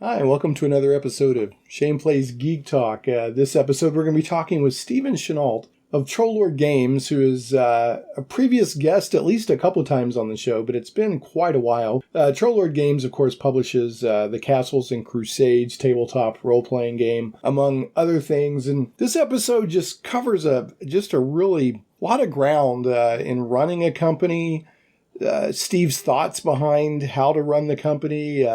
Hi, and welcome to another episode of Shane Plays Geek Talk. This episode, we're going to be talking with Stephen Chenault of Troll Lord Games, who is a previous guest at least a couple of times on the show, but it's been quite a while. Troll Lord Games, of course, publishes the Castles and Crusades tabletop role-playing game, among other things. And this episode just covers a really lot of ground in running a company, Steve's thoughts behind how to run the company,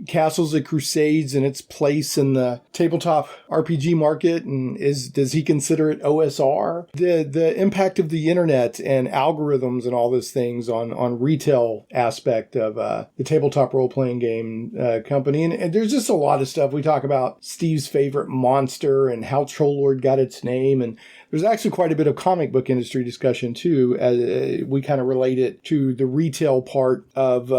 Castles and Crusades and its place in the tabletop RPG market, and does he consider it OSR? The impact of the internet and algorithms and all those things on retail aspect of the tabletop role-playing game company. And there's just a lot of stuff. We talk about Steve's favorite monster and how Troll Lord got its name, and there's actually quite a bit of comic book industry discussion, too. We kind of relate it to the retail part of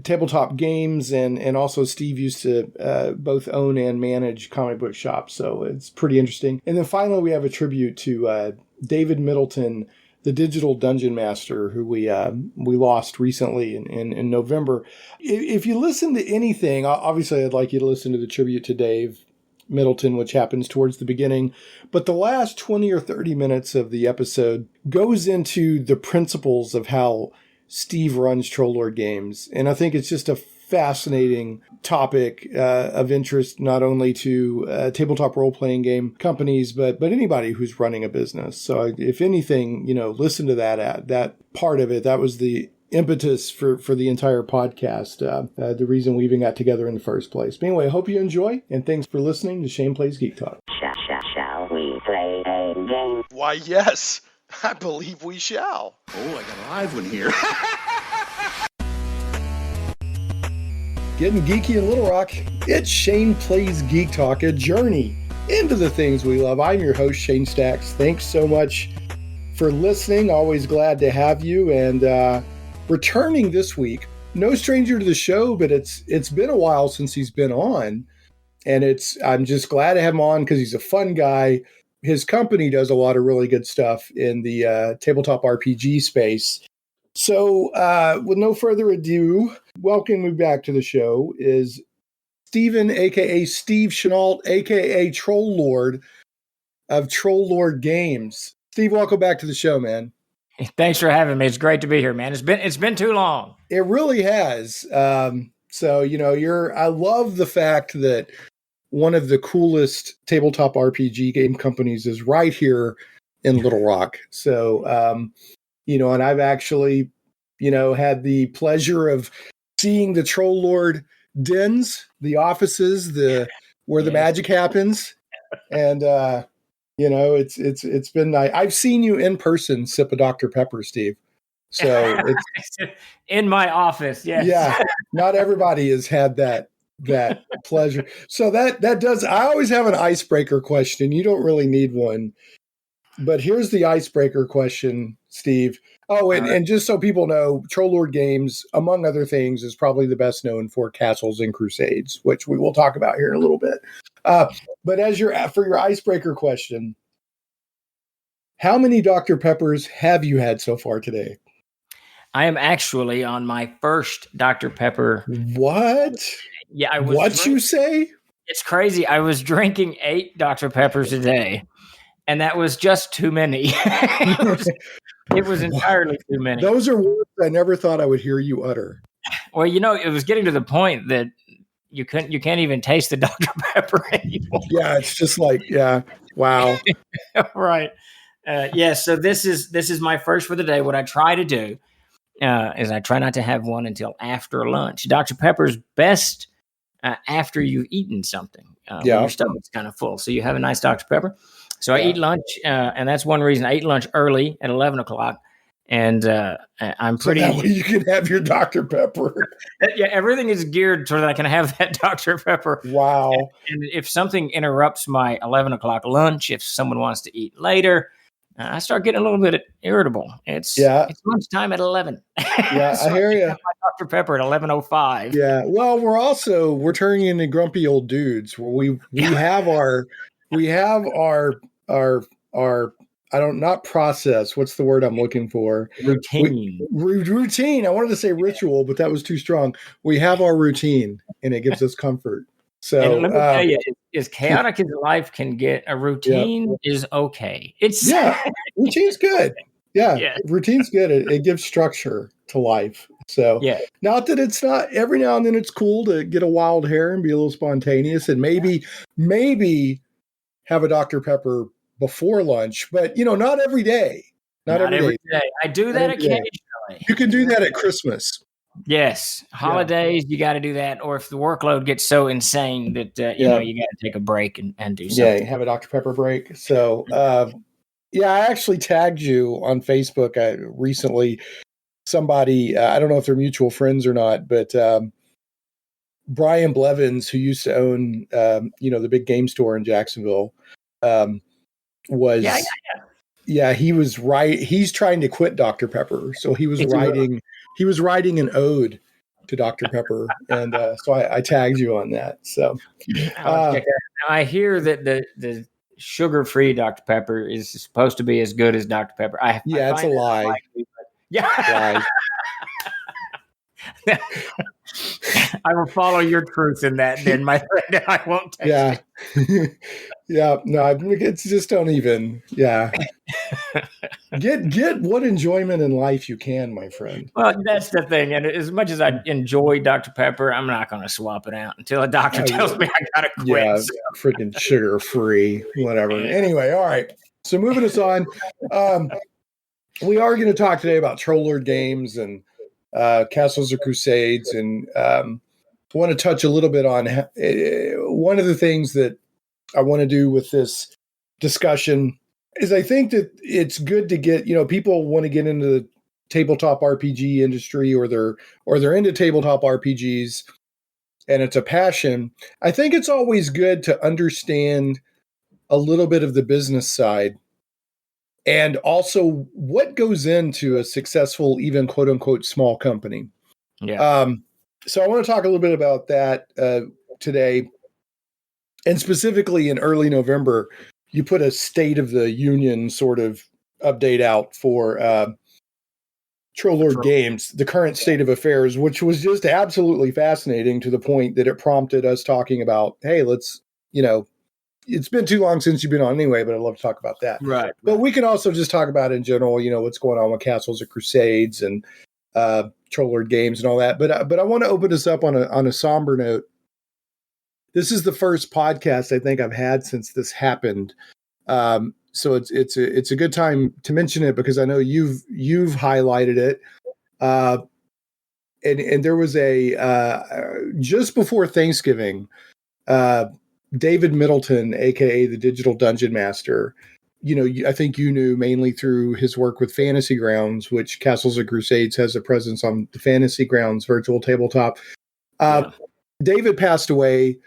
tabletop games, and also Steve used to both own and manage comic book shops, so it's pretty interesting. And then finally, we have a tribute to David Middleton, the digital dungeon master, who we lost recently in November. If you listen to anything, obviously I'd like you to listen to the tribute to Dave Middleton, which happens towards the beginning, but the last 20 or 30 minutes of the episode goes into the principles of how Steve runs Troll Lord Games. And I think it's just a fascinating topic of interest, not only to tabletop role-playing game companies, but anybody who's running a business. So if anything, listen to that part of it. That was the impetus for the entire podcast, the reason we even got together in the first place. But anyway, I hope you enjoy, and thanks for listening to Shane Plays Geek Talk. Shall we play a game? Why, yes, I believe we shall. Oh, I got a live one here. Getting geeky in Little Rock, it's Shane Plays Geek Talk, a journey into the things we love. I'm your host, Shane Stacks. Thanks so much for listening. Always glad to have you. And returning this week, no stranger to the show, but it's been a while since he's been on. And I'm just glad to have him on because he's a fun guy. His company does a lot of really good stuff in the tabletop RPG space. So with no further ado, welcome me back to the show is Stephen, a.k.a. Steve Chenault, a.k.a. Troll Lord of Troll Lord Games. Steve, welcome back to the show, man. Thanks for having me. It's great to be here, man. It's been too long. It really has. So, I love the fact that one of the coolest tabletop RPG game companies is right here in Little Rock. So, and I've actually, had the pleasure of seeing the Troll Lord dens, the offices, where the magic happens. And, it's been nice. I've seen you in person sip a Dr. Pepper, Steve. So it's in my office. Yes. Yeah. Not everybody has had that pleasure. So that does, I always have an icebreaker question. You don't really need one, but here's the icebreaker question, Steve. Oh, and just so people know, Troll Lord Games, among other things, is probably the best known for Castles and Crusades, which we will talk about here in a little bit. But for your icebreaker question, how many Dr. Peppers have you had so far today? I am actually on my first Dr. Pepper. What? Yeah, I was. What you say? It's crazy. I was drinking 8 Dr. Peppers a day, and that was just too many. It was entirely too many. Those are words I never thought I would hear you utter. Well, it was getting to the point that you can't even taste the Dr. Pepper anymore. Yeah, it's just like, yeah, wow. Right. So this is my first for the day. What I try to do is I try not to have one until after lunch. Dr. Pepper's best after you've eaten something. When your stomach's kind of full. So you have a nice Dr. Pepper. So I eat lunch, and that's one reason I eat lunch early at 11 o'clock. And I'm pretty. So that way you can have your Dr. Pepper. Yeah, everything is geared so that I can have that Dr. Pepper. Wow. And if something interrupts my 11 o'clock lunch, if someone wants to eat later, I start getting a little bit irritable. It's lunchtime at 11. Yeah, so I hear you. My Dr. Pepper at 11:05. Yeah. Well, we're turning into grumpy old dudes. We have our not process. What's the word I'm looking for? Routine. Routine. I wanted to say ritual, but that was too strong. We have our routine, and it gives us comfort. So And let me tell you, as chaotic as life can get, a yeah, routine is okay. It's yeah, routine's good. Yeah, yeah, routine's good. It gives structure to life. So yeah, not that it's not every now and then it's cool to get a wild hair and be a little spontaneous and maybe have a Dr. Pepper before lunch, but not every day. Not not every every day. day. I do Not that every day. occasionally. You can do that at Christmas. Yes, Yeah. holidays you got to do that, or if the workload gets so insane that Yeah. you got to take a break and do Yeah, something. have a Dr. Pepper break. So, yeah, I actually tagged you on Facebook recently. Somebody, I don't know if they're mutual friends or not, but Brian Blevins, who used to own, the big game store in Jacksonville, was, Yeah, yeah, he was right. He's trying to quit Dr. Pepper. So he was writing an ode to Dr. Pepper. And so I tagged you on that. So, I'll check that out. Now, I hear that the sugar-free Dr. Pepper is supposed to be as good as Dr. Pepper. I yeah, it's a find that lie. unlikely, but yeah. Lie. I will follow your truth in that, then, my friend. I won't taste Yeah. it. Yeah. No, it's just don't even. Yeah. Get what enjoyment in life you can, my friend. Well, that's the thing. And as much as I enjoy Dr. Pepper, I'm not going to swap it out until a doctor tells me I got to quit. Yeah. So, Freaking sugar free, whatever. yeah. Anyway, all right. So moving us on. We are going to talk today about Troll Lord games and Castles of Crusades, and want to touch a little bit on one of the things that I want to do with this discussion is I think that it's good to get, people want to get into the tabletop RPG industry or they're into tabletop RPGs and it's a passion. I think it's always good to understand a little bit of the business side and also what goes into a successful, even quote unquote, small company. Yeah. So I want to talk a little bit about that today. And specifically in early November, you put a State of the Union sort of update out for Troll Lord Games, the current state of affairs, which was just absolutely fascinating to the point that it prompted us talking about, hey, let's, it's been too long since you've been on anyway, but I'd love to talk about that. Right. But we can also just talk about in general, what's going on with Castles of Crusades and Troll Lord Games and all that. But I want to open this up on a somber note. This is the first podcast I think I've had since this happened. So it's a good time to mention it because I know you've highlighted it. And there was just before Thanksgiving, David Middleton, aka the Digital Dungeon Master. I think you knew mainly through his work with Fantasy Grounds, which Castles of Crusades has a presence on the Fantasy Grounds virtual tabletop. David passed away,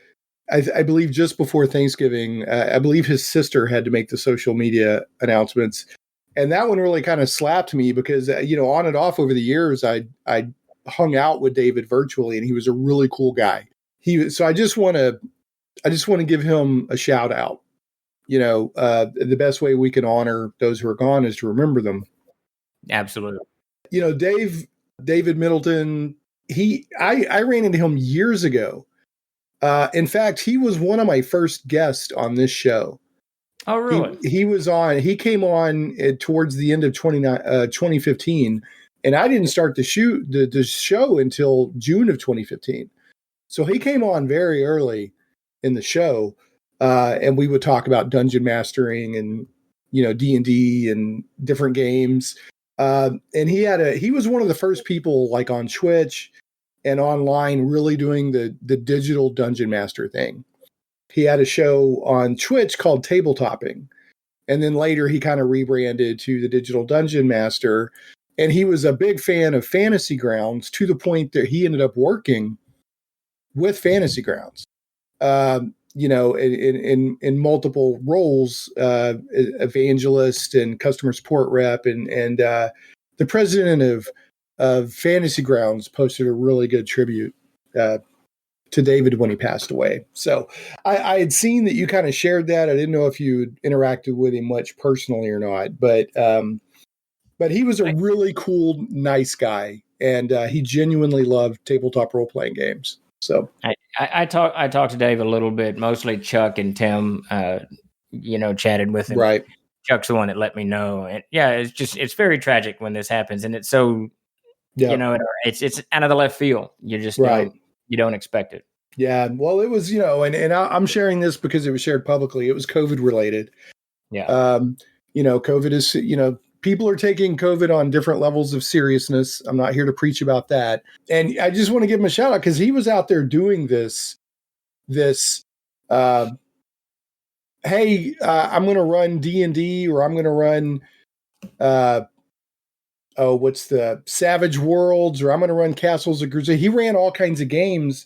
I believe, just before Thanksgiving. I believe his sister had to make the social media announcements. And that one really kind of slapped me because, on and off over the years, I hung out with David virtually, and he was a really cool guy. So I just want to give him a shout out. The best way we can honor those who are gone is to remember them. Absolutely. David Middleton, I ran into him years ago. In fact, he was one of my first guests on this show. Oh, really? He came on towards the end of 2015, and I didn't start the show until June of 2015. So he came on very early in the show, and we would talk about dungeon mastering and, D&D and different games. And he was one of the first people like on Twitch and online really doing the digital dungeon master thing. He had a show on Twitch called Tabletopping. And then later he kind of rebranded to the Digital Dungeon Master. And he was a big fan of Fantasy Grounds to the point that he ended up working with Fantasy Grounds, in multiple roles, evangelist and customer support rep. And the president of Fantasy Grounds posted a really good tribute to David when he passed away. So I had seen that you kind of shared that. I didn't know if you interacted with him much personally or not, but he was a really cool, nice guy. And he genuinely loved tabletop role-playing games. So I talked to Dave a little bit, mostly Chuck and Tim, chatted with him. right. Chuck's the one that let me know. And yeah, it's very tragic when this happens. And it's so, Yeah. it's out of the left field. You just Right. you don't expect it. Yeah. Well, it was, and I'm sharing this because it was shared publicly. It was COVID related. Yeah. COVID is, people are taking COVID on different levels of seriousness. I'm not here to preach about that. And I just want to give him a shout out because he was out there doing this, hey, I'm going to run D&D, or I'm going to run, what's the Savage Worlds, or I'm going to run Castles of Crusades. He ran all kinds of games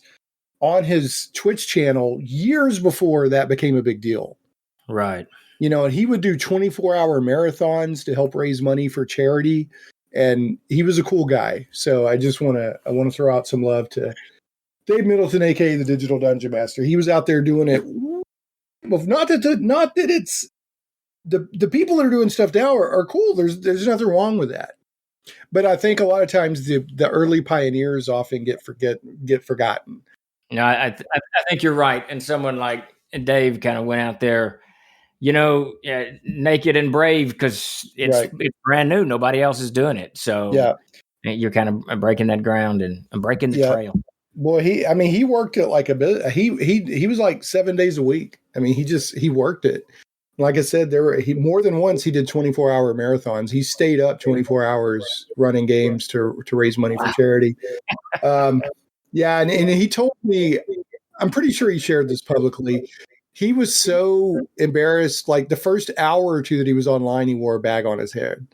on his Twitch channel years before that became a big deal. Right. And he would do 24-hour marathons to help raise money for charity. And he was a cool guy. So I just want to throw out some love to Dave Middleton, aka the Digital Dungeon Master. He was out there doing it. Not that it's the people that are doing stuff now are cool. There's nothing wrong with that. But I think a lot of times the early pioneers often get forgotten. No, I think you're right. And someone like Dave kind of went out there, naked and brave because it's brand new. Nobody else is doing it. So you're kind of breaking that ground and breaking the trail. Boy, he worked it like a bit. He was like 7 days a week. I mean, he worked it. Like I said, more than once he did 24-hour marathons. He stayed up 24 hours running games to raise money for charity. And he told me, I'm pretty sure he shared this publicly. He was so embarrassed. Like the first hour or two that he was online, he wore a bag on his head.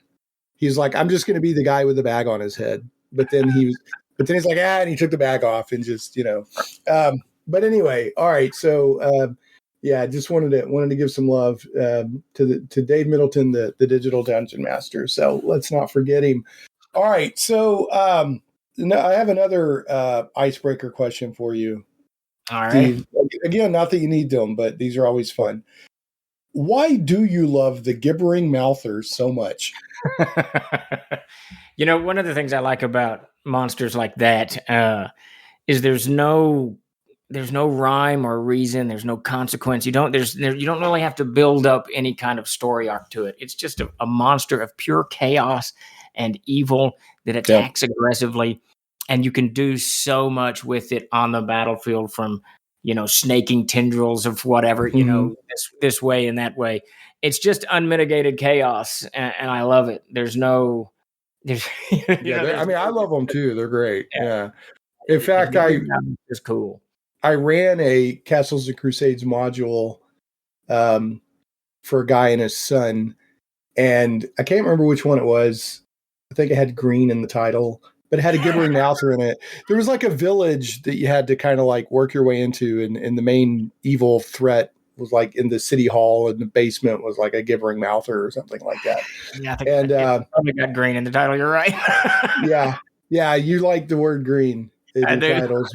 He's like, I'm just going to be the guy with the bag on his head. But then he's like, and he took the bag off and just, but anyway, all right. So, just wanted to give some love to Dave Middleton, the Digital Dungeon Master. So let's not forget him. All right. So I have another icebreaker question for you. All right. Steve. Again, not that you need them, but these are always fun. Why do you love the Gibbering Mouther so much? One of the things I like about monsters like that is there's no rhyme or reason. There's no consequence. You don't really have to build up any kind of story arc to it. It's just a monster of pure chaos and evil that attacks aggressively, and you can do so much with it on the battlefield, from snaking tendrils of whatever, this way and that way. It's just unmitigated chaos, and I love it. I love them too. They're great. Yeah. In fact, it's cool. I ran a Castles of Crusades module for a guy and his son, and I can't remember which one it was. I think it had green in the title, but it had a Gibbering Mouther in it. There was like a village that you had to kind of like work your way into, and the main evil threat was like in the city hall, and the basement was like a Gibbering Mouther or something like that. Yeah, I think probably got green in the title. You're right. yeah, you like the word green in the titles,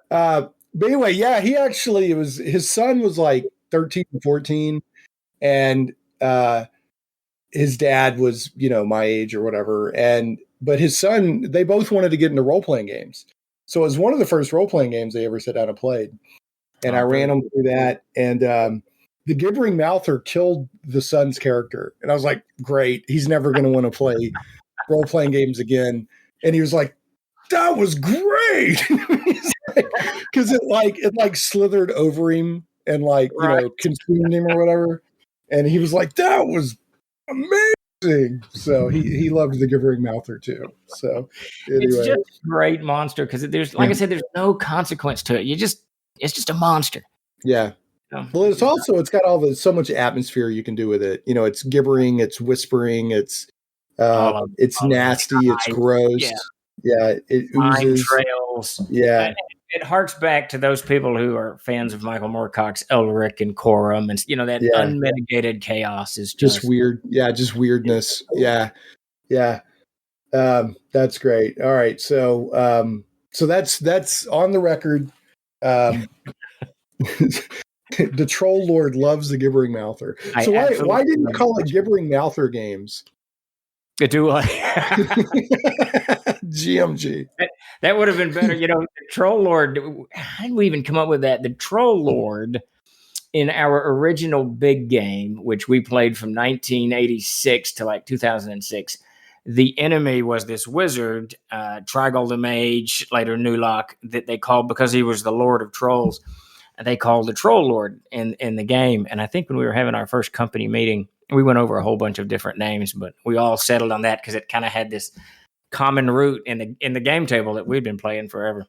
but anyway, he actually, his son was like 13 and 14, and his dad was, my age or whatever. But his son, they both wanted to get into role-playing games. So it was one of the first role-playing games they ever sat down and played. And I ran them through that. And the Gibbering Mouther killed the son's character. And I was like, great. He's never going to want to play role-playing games again. And he was like, that was great. Because it slithered over him and consumed him or whatever. And he was like, that was amazing. So he loved the Gibbering Mouther too. So anyway. It's just a great monster because there's, like I said, there's no consequence to it. It's just a monster. Yeah. Well, it's got so much atmosphere you can do with it. It's gibbering, it's whispering, it's nasty, it's gross. Yeah, it oozes. Trails. Yeah. It harks back to those people who are fans of Michael Moorcock's Elric and Corum, and that unmitigated chaos is just weird. Yeah, just weirdness. Yeah. That's great. All right, so that's on the record. The Troll Lord loves the Gibbering Mouther. So why didn't you call it Gibbering Mouther games? Do I? GMG. That would have been better. You know, the Troll Lord. How did we even come up with that? The Troll Lord in our original big game, which we played from 1986 to like 2006. The enemy was this wizard, Trigol the Mage, later Nulok, that they called, because he was the Lord of Trolls, they called the Troll Lord in the game. And I think when we were having our first company meeting, we went over a whole bunch of different names, but we all settled on that because it kind of had this common root in the game table that we'd been playing forever.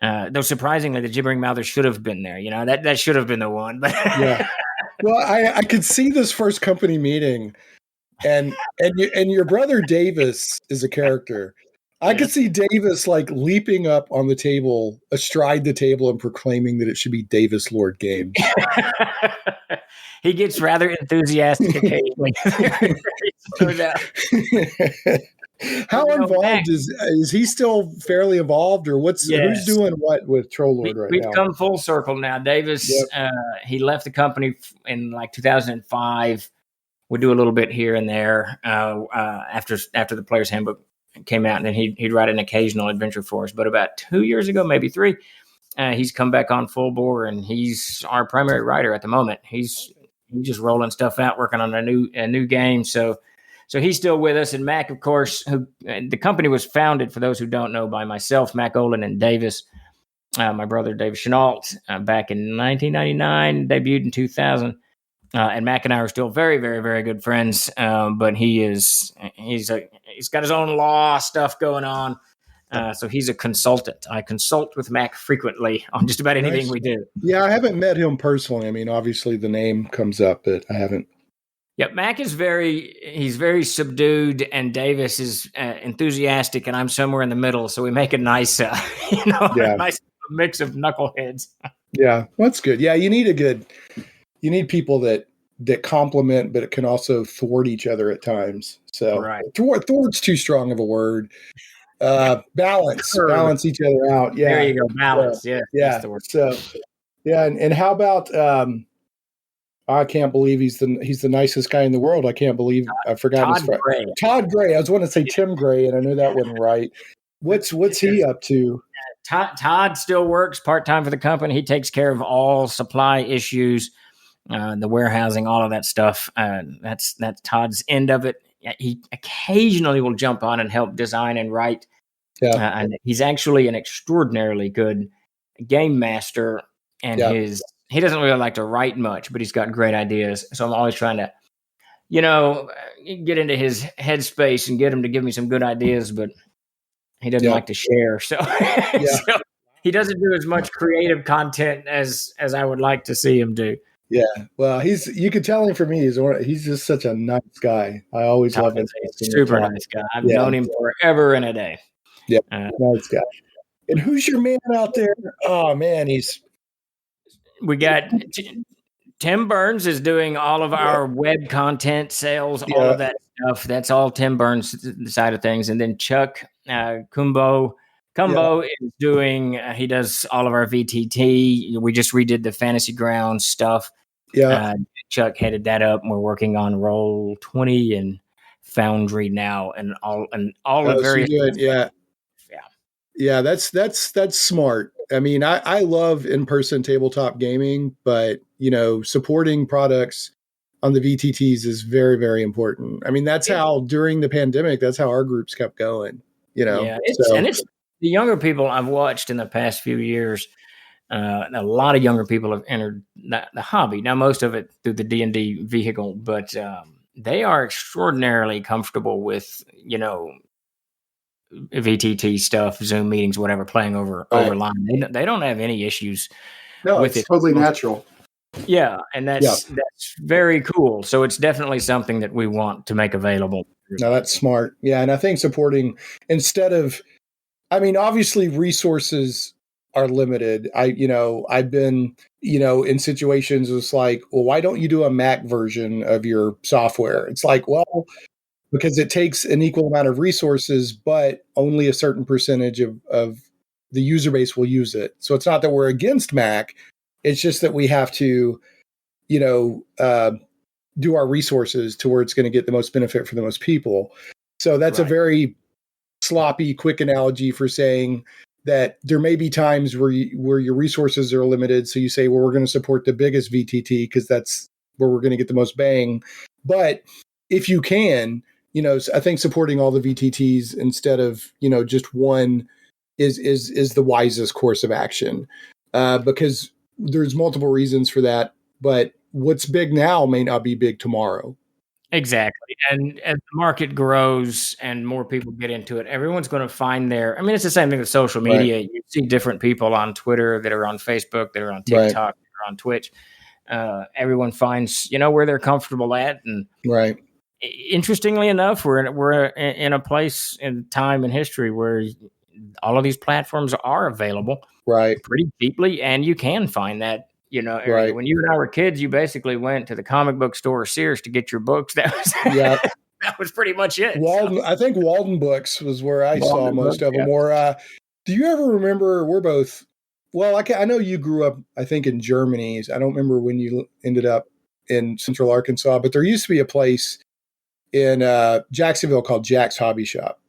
Though surprisingly, the Gibbering Mouther should have been there. You know, that should have been the one. But Yeah. Well, I could see this first company meeting, and your brother Davis is a character. I could see Davis like leaping up on the table, astride the table, and proclaiming that it should be Davis Lord Games. He gets rather enthusiastic occasionally. No doubt. How involved is he still fairly involved, or who's doing what with Troll Lord right now? We've come full circle now. Davis, he left the company in like 2005. We do a little bit here and there after the Player's Handbook came out, and then he'd write an occasional adventure for us. But about 2 years ago, maybe 3, he's come back on full bore, and he's our primary writer at the moment. He's just rolling stuff out, working on a new game. So he's still with us. And Mac, of course, the company was founded, for those who don't know, by myself, Mac Olin, and Davis, my brother David Chenault, back in 1999, debuted in 2000. And Mac and I are still very, very, very good friends. But he's got his own law stuff going on. So he's a consultant. I consult with Mac frequently on just about anything we do. Yeah, I haven't met him personally. I mean, obviously the name comes up, but I haven't. Yeah, Mac is very subdued, and Davis is enthusiastic, and I'm somewhere in the middle. So we make a nice, a nice mix of knuckleheads. Yeah, well, that's good. Yeah, you need people that complement, but it can also thwart each other at times. So right. Thwart's too strong of a word. Balance each other out. Yeah, there you go. Balance. Yeah. So, yeah, and how about? I can't believe he's the nicest guy in the world. I can't believe I forgot his Gray. Todd Gray. I was wanting to say Tim Gray, and I knew that wasn't right. What's he up to? Todd still works part-time for the company. He takes care of all supply issues, the warehousing, all of that stuff. That's Todd's end of it. He occasionally will jump on and help design and write. Yeah. And he's actually an extraordinarily good game master, and he doesn't really like to write much, but he's got great ideas. So I'm always trying to, get into his headspace and get him to give me some good ideas, but he doesn't like to share. So, so he doesn't do as much creative content as I would like to see him do. Yeah. Well, you could tell him for me, he's just such a nice guy. I always love him. Super nice guy. I've known him forever and a day. Yeah. Nice guy. And who's your man out there? Oh man, we got Tim Burns is doing all of our web content sales, all of that stuff. That's all Tim Burns' side of things. And then Chuck Kumbo is doing, he does all of our VTT. We just redid the Fantasy Grounds stuff. Yeah. Chuck headed that up, and we're working on Roll20 and Foundry now, and all the various. Yeah, that's smart. I mean, I love in-person tabletop gaming, but supporting products on the VTTs is very, very important. I mean, that's how during the pandemic, that's how our groups kept going. It's the younger people I've watched in the past few years. A lot of younger people have entered the hobby. Now, most of it through the D&D vehicle, but they are extraordinarily comfortable with VTT stuff, Zoom meetings, whatever, playing over line. They don't have any issues with it. Totally natural. Yeah, and that's very cool. So it's definitely something that we want to make available. No, that's smart. Yeah, and I think supporting obviously resources are limited. I've been, in situations it's like, well, why don't you do a Mac version of your software? It's like, well, because it takes an equal amount of resources, but only a certain percentage of the user base will use it. So it's not that we're against Mac. It's just that we have to, do our resources to where it's going to get the most benefit for the most people. So that's a very sloppy, quick analogy for saying that there may be times where your resources are limited. So you say, well, we're going to support the biggest VTT because that's where we're going to get the most bang. But if you can, I think supporting all the VTTs instead of, just one is the wisest course of action, because there's multiple reasons for that. But what's big now may not be big tomorrow. Exactly. And as the market grows and more people get into it, everyone's going to find it's the same thing with social media. Right. You see different people on Twitter that are on Facebook, that are on TikTok, that are on Twitch. Everyone finds, where they're comfortable at. And interestingly enough, we're in a place in time and history where all of these platforms are available pretty cheaply, and you can find that. When you and I were kids, you basically went to the comic book store or Sears to get your books. That was pretty much it. Walden, I think Walden Books was where I saw most of them. Or do you ever remember? We're both. Well, I know you grew up, I think, in Germany. I don't remember when you ended up in Central Arkansas, but there used to be a place in Jacksonville called Jack's Hobby Shop.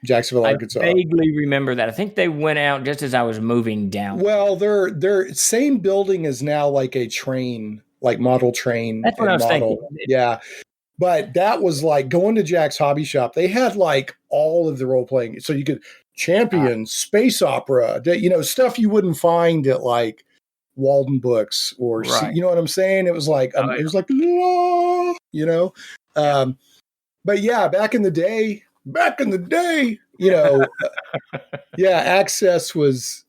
Jacksonville, Arkansas. I vaguely remember that. I think they went out just as I was moving down. Well, their same building is now like a train, like model train. That's what I was thinking. Yeah. But that was like going to Jack's Hobby Shop. They had like all of the role playing. So you could Champion, space opera, stuff you wouldn't find at like Walden Books or, you know what I'm saying? It was like, but yeah, back in the day, access was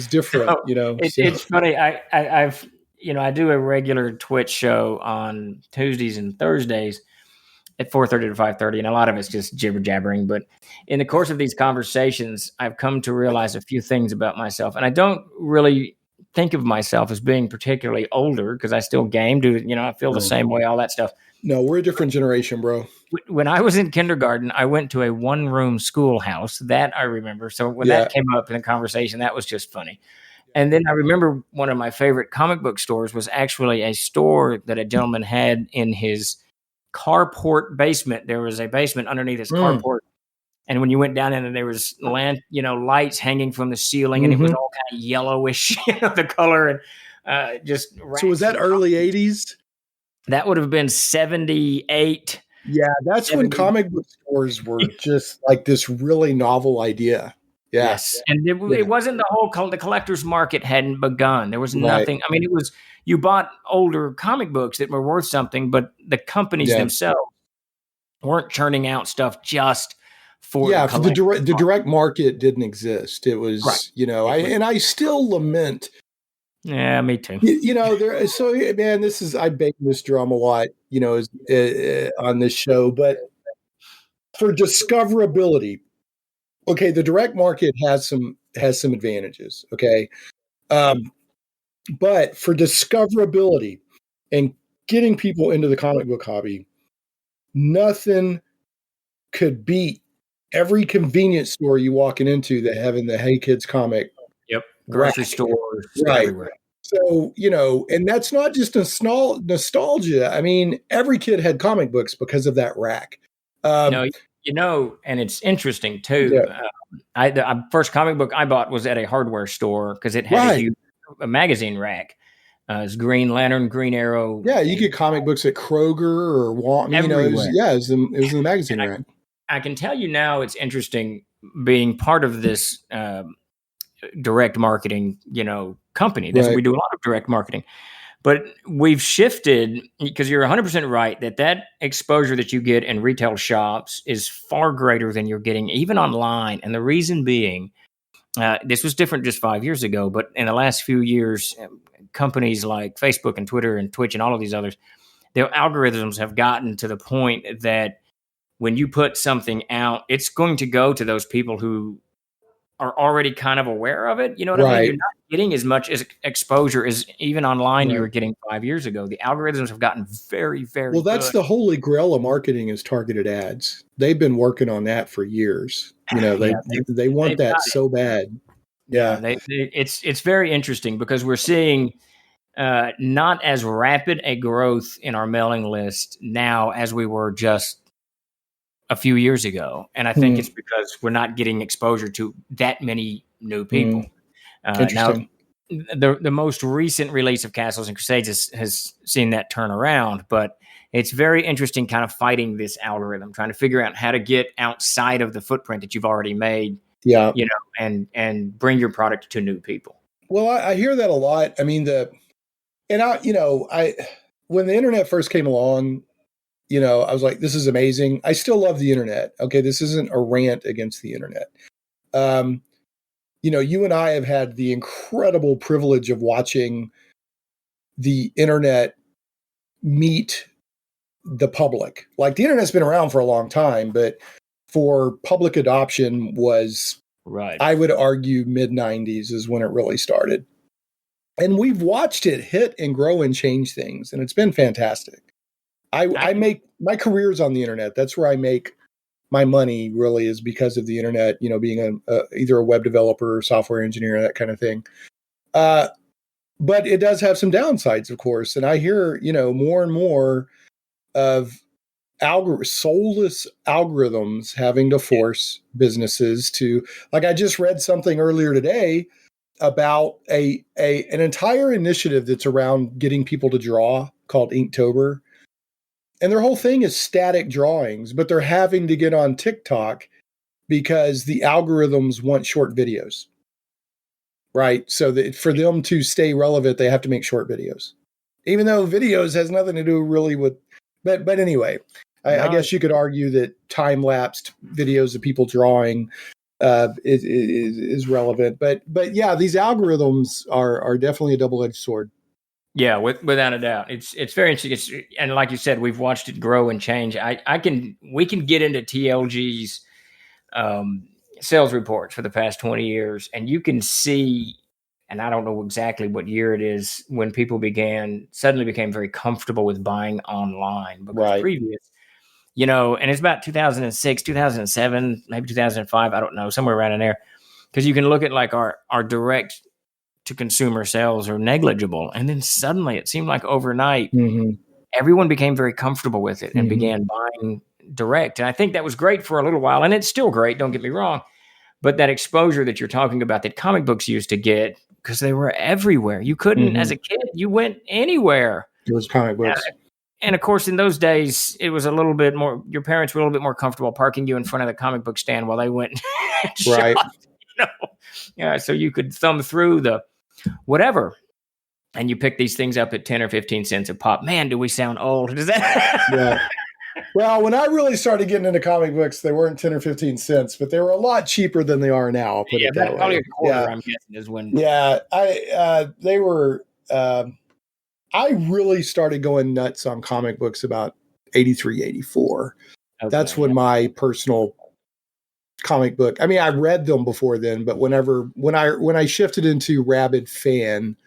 different, It's funny. I do a regular Twitch show on Tuesdays and Thursdays at 4:30 to 5:30, and a lot of it's just jibber jabbering. But in the course of these conversations, I've come to realize a few things about myself, and I don't really think of myself as being particularly older because I still game. I feel the same way, all that stuff. No, we're a different generation, bro. When I was in kindergarten, I went to a one-room schoolhouse. That I remember. So when that came up in the conversation, that was just funny. And then I remember one of my favorite comic book stores was actually a store that a gentleman had in his carport basement. There was a basement underneath his carport. And when you went down in, there was lights hanging from the ceiling, and it was all kind of yellowish, the color, and just. So was that early 80s? That would have been 78. Yeah, that's 70. When comic book stores were just like this really novel idea. Yes. And it wasn't the collector's market hadn't begun. There was nothing. I mean, it was, you bought older comic books that were worth something, but the companies themselves weren't churning out stuff just for the direct market didn't exist. It was, I still lament. Yeah, me too. I bang this drum a lot, on this show, but for discoverability, okay, the direct market has some advantages, okay, but for discoverability and getting people into the comic book hobby, nothing could beat every convenience store you walking into that having the Hey Kids comic. Yep. Grocery stores everywhere. So, and that's not just nostalgia. I mean, every kid had comic books because of that rack. And it's interesting too. Yeah. The first comic book I bought was at a hardware store because it had a magazine rack. It's Green Lantern, Green Arrow. Yeah, you get comic books at Kroger or Walmart. It was in the magazine rack. I can tell you now it's interesting being part of this direct marketing, company. We do a lot of direct marketing. But we've shifted because you're 100% right that exposure that you get in retail shops is far greater than you're getting even online. And the reason being, this was different just 5 years ago, but in the last few years, companies like Facebook and Twitter and Twitch and all of these others, their algorithms have gotten to the point that when you put something out, it's going to go to those people who are already kind of aware of it. You know what I mean? You're not getting as much as exposure as even online you were getting 5 years ago. The algorithms have gotten very, very well. That's the holy grail of marketing is targeted ads. They've been working on that for years. They want that so bad. Yeah, it's very interesting because we're seeing not as rapid a growth in our mailing list now as we were just a few years ago, and I think it's because we're not getting exposure to that many new people. Now, Interesting. the most recent release of Castles and Crusades has seen that turn around, but it's very interesting kind of fighting this algorithm, trying to figure out how to get outside of the footprint that you've already made, Yeah. And bring your product to new people. Well, I hear that a lot. I mean, when the internet first came along, I was like, this is amazing. I still love the internet. Okay. This isn't a rant against the internet. You and I have had the incredible privilege of watching the internet meet the public. Like, the internet's been around for a long time, but for public adoption was, right, I would argue, mid-90s is when it really started. And we've watched it hit and grow and change things, and it's been fantastic. I make my careers on the internet. That's where I make my money, really, is because of the internet, being either a web developer or software engineer, that kind of thing. But it does have some downsides, of course. And I hear, more and more of soulless algorithms having to force businesses to, like, I just read something earlier today about an entire initiative that's around getting people to draw called Inktober. And their whole thing is static drawings, but they're having to get on TikTok because the algorithms want short videos, right? So that for them to stay relevant, they have to make short videos, even though videos has nothing to do really with, but anyway, I guess you could argue that time-lapsed videos of people drawing is relevant, but yeah, these algorithms are definitely a double-edged sword. Yeah, without a doubt, it's very interesting. And like you said, we've watched it grow and change. We can get into TLG's sales reports for the past 20 years, and you can see. And I don't know exactly what year it is when people suddenly became very comfortable with buying online, because previous, and it's about 2006, 2007, maybe 2005. I don't know, somewhere around in there, because you can look at like our direct to consumer sales are negligible. And then suddenly it seemed like overnight, everyone became very comfortable with it and began buying direct. And I think that was great for a little while. And it's still great, don't get me wrong. But that exposure that you're talking about that comic books used to get, because they were everywhere. You couldn't, as a kid, you went anywhere. It was comic books. And of course, in those days, it was a little bit more, your parents were a little bit more comfortable parking you in front of the comic book stand while they went and shopped, so you could thumb through the whatever. And you pick these things up at 10 or 15 cents a pop. Man, do we sound old? Does that? Yeah. Well, when I really started getting into comic books, they weren't 10 or 15 cents, but they were a lot cheaper than they are now. I'll put it that way. Probably a quarter, I'm guessing, is when. Yeah, they were. I really started going nuts on comic books about 83, 84. Okay, that's when my personal comic book. I mean, I read them before then, but when I shifted into rabid fan,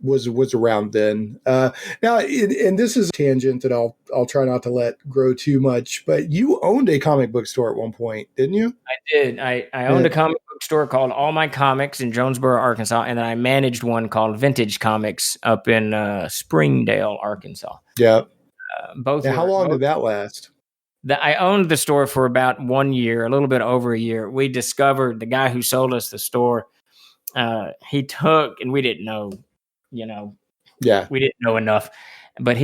was around then. Now, and this is a tangent that I'll try not to let grow too much, but you owned a comic book store at one point, didn't you? I did. I owned a comic book store called All My Comics in Jonesboro, Arkansas, and then I managed one called Vintage Comics up in Springdale, Arkansas. Yeah. Both. Now, how long did that last? I owned the store for about 1 year, a little bit over a year. We discovered the guy who sold us the store. He took, and we didn't know. We didn't know enough, but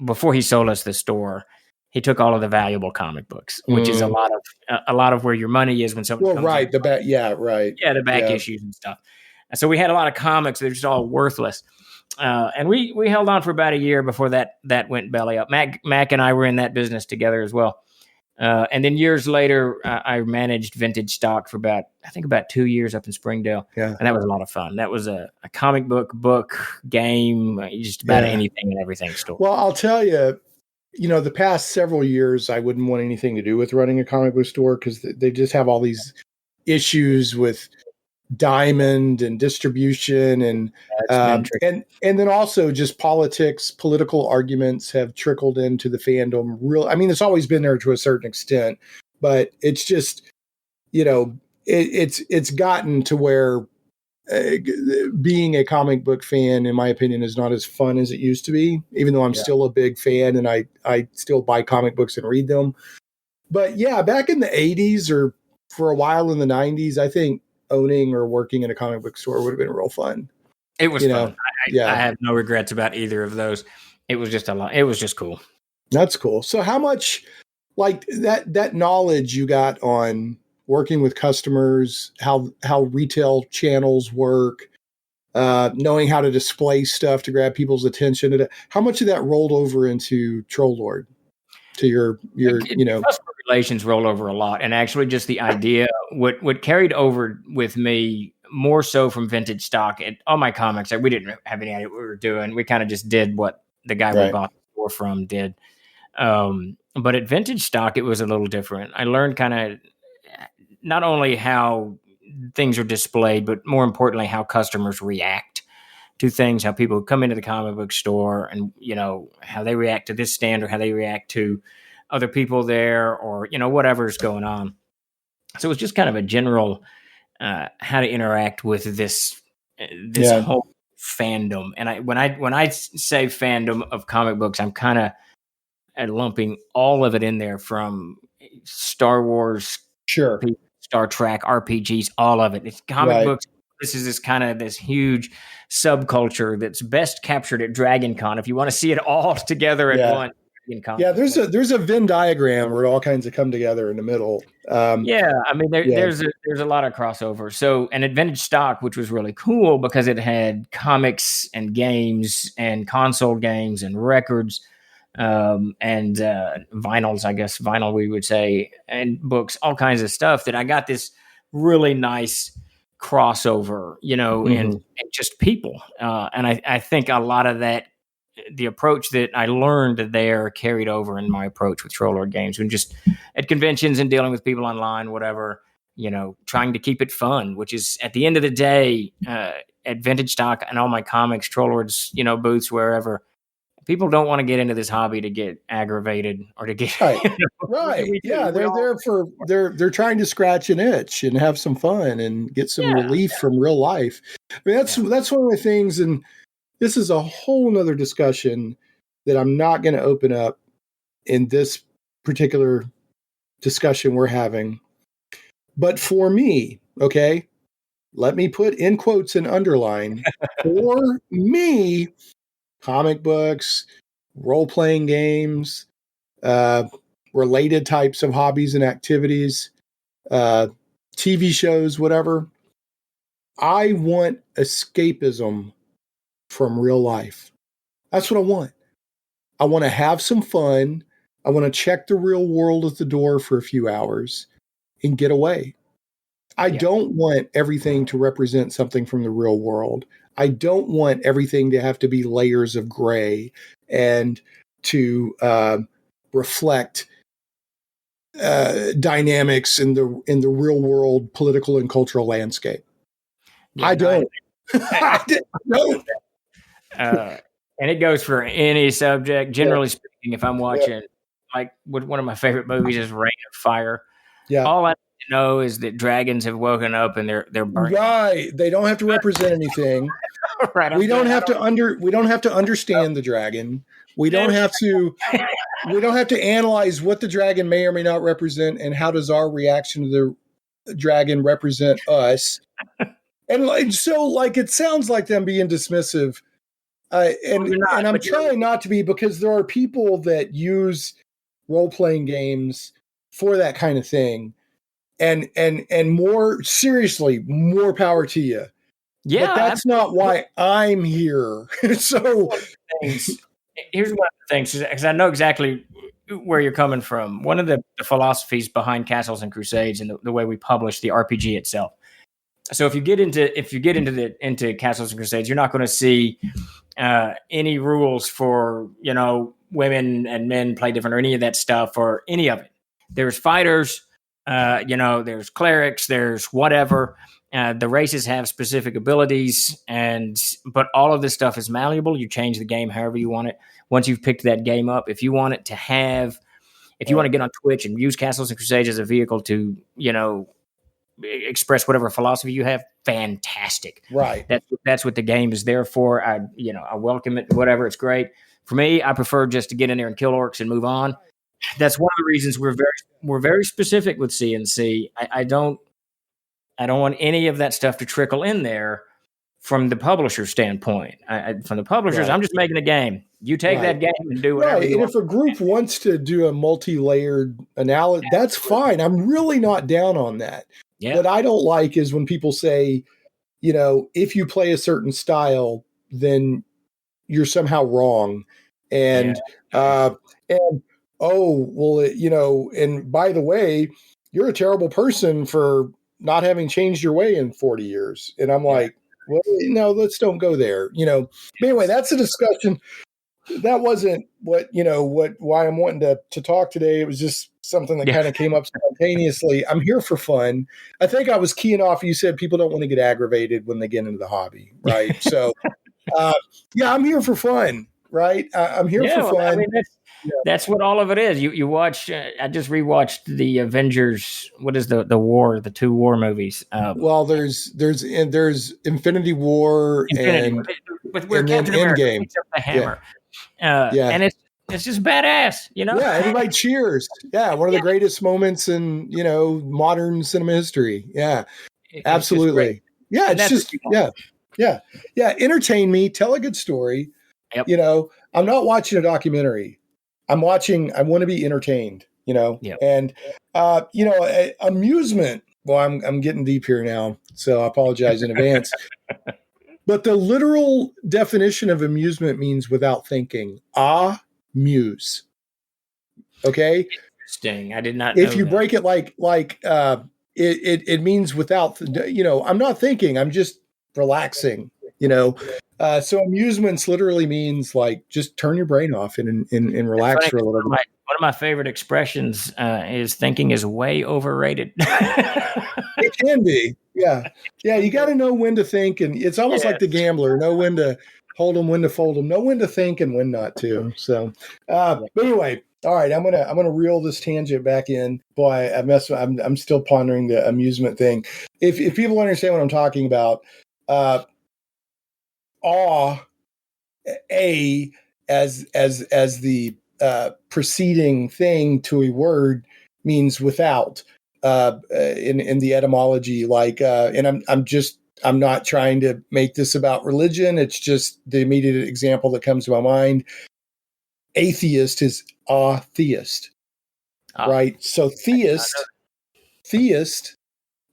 before he sold us the store, he took all of the valuable comic books, which is a lot of where your money is when someone comes in. The back, the back issues and stuff. And so we had a lot of comics that are just all worthless. And we held on for about a year before that went belly up. Mac and I were in that business together as well. And then years later, I managed vintage stock for about 2 years up in Springdale. Yeah. And that was a lot of fun. That was a comic book, game, just about anything and everything store. Well, I'll tell you, the past several years, I wouldn't want anything to do with running a comic book store because they just have all these issues with diamond and distribution and then also just political arguments have trickled into the fandom. It's always been there to a certain extent, but it's just, it's gotten to where being a comic book fan, in my opinion, is not as fun as it used to be, even though I'm still a big fan and I still buy comic books and read them. But yeah, back in the 80s or for a while in the 90s, I think owning or working in a comic book store would have been real fun. It was fun. I have no regrets about either of those. It was just a lot. It was just cool. That's cool. So how much like that knowledge you got on working with customers, how retail channels work, knowing how to display stuff to grab people's attention, how much of that rolled over into Troll Lord? To your customer relations roll over a lot, and actually just the idea what carried over with me more so from vintage stock and all my comics. We didn't have any idea what we were doing. We kind of just did what the guy we bought the store from did. But at vintage stock, it was a little different. I learned kind of not only how things are displayed, but more importantly, how customers react to things, how people come into the comic book store and, how they react to this stand or how they react to other people there or, whatever's going on. So it was just kind of a general how to interact with this whole fandom. And when I say fandom of comic books, I'm kind of lumping all of it in there, from Star Wars, Star Trek, RPGs, all of it. It's comic books. This is this huge subculture that's best captured at Dragon Con. If you want to see it all together at once. There's a Venn diagram where it all kinds of come together in the middle. There's a lot of crossover. So, and at vintage stock, which was really cool because it had comics and games and console games and records, and vinyls, I guess vinyl we would say, and books, all kinds of stuff, that I got this really nice crossover, and just people. And I think a lot of that, the approach that I learned there carried over in my approach with Troll Lord games, and just at conventions and dealing with people online, whatever, trying to keep it fun, which is at the end of the day, at vintage stock and all my comics, Troll Lords, booths, wherever, people don't want to get into this hobby to get aggravated or to get right. Yeah, they're trying to scratch an itch and have some fun and get some relief from real life. I mean, that's one of the things, and this is a whole nother discussion that I'm not going to open up in this particular discussion we're having. But for me, okay, let me put in quotes and underline, for me, comic books, role-playing games, related types of hobbies and activities, TV shows, whatever. I want escapism from real life. That's what I want. I want to have some fun. I want to check the real world at the door for a few hours and get away. I don't want everything to represent something from the real world. I don't want everything to have to be layers of gray and to reflect dynamics in the real world political and cultural landscape. I don't. I don't. And it goes for any subject. Generally speaking, if I'm watching, like one of my favorite movies is Reign of Fire. Yeah. All I need to know is that dragons have woken up and they're burning. Right. They don't have to represent anything. Right. We don't have to understand the dragon. We don't have to analyze what the dragon may or may not represent and how does our reaction to the dragon represent us. And so it sounds like them being dismissive. And I'm trying not to be, because there are people that use role-playing games for that kind of thing. And more seriously, more power to you. Yeah. But that's not why I'm here. So here's one of the things, because I know exactly where you're coming from. One of the philosophies behind Castles and Crusades and the way we publish the RPG itself. So if you get into Castles and Crusades, you're not going to see any rules for, women and men play different or any of that stuff or any of it. There's fighters, there's clerics, there's whatever. The races have specific abilities, but all of this stuff is malleable. You change the game however you want it. Once you've picked that game up, if you want it to have, if you want to get on Twitch and use Castles and Crusades as a vehicle to, express whatever philosophy you have, fantastic. Right. That's what the game is there for. I welcome it, whatever. It's great. For me, I prefer just to get in there and kill orcs and move on. That's one of the reasons we're very specific with CNC. I don't want any of that stuff to trickle in there from the publisher standpoint. From the publishers, Right. I'm just making a game. You take that game and do whatever Right. you And want. if a group wants to do a multi-layered analysis, that's fine. I'm really not down on that. Yeah. What I don't like is when people say, if you play a certain style, then you're somehow wrong. And and by the way, you're a terrible person for not having changed your way in 40 years. And I'm like, well, no, let's don't go there. But anyway, that's a discussion. That wasn't why I'm wanting to talk today. It was just something that kind of came up spontaneously. I'm here for fun. I think I was keying off. You said people don't want to get aggravated when they get into the hobby, right? So, I'm here for fun, right? I'm here for fun. I mean, that's what all of it is. You watch. I just rewatched the Avengers. What is the war? The 2 war movies. Well, there's Infinity War and where Captain America Endgame picks up the hammer. And it's just badass, Yeah, everybody cheers. Yeah, one of the greatest moments in modern cinema history. Yeah, absolutely. It's just entertain me, tell a good story. Yep. I'm not watching a documentary. I want to be entertained. And amusement. Well, I'm getting deep here now, so I apologize in advance. But the literal definition of amusement means without thinking. Muse. Okay. Interesting. I did not. If you break it like it means without. I'm not thinking. I'm just relaxing. So amusements literally means like just turn your brain off and relax for a little bit. One of my favorite expressions is thinking is way overrated. It can be. Yeah. You got to know when to think. And it's almost like the gambler, know when to hold them, when to fold them, know when to think and when not to. So, but anyway, all right, I'm going to reel this tangent back in. Boy, I'm still pondering the amusement thing. If people understand what I'm talking about, as the preceding thing to a word means without in the etymology, and I'm not trying to make this about religion. It's just the immediate example that comes to my mind. Atheist is theist, right? So theist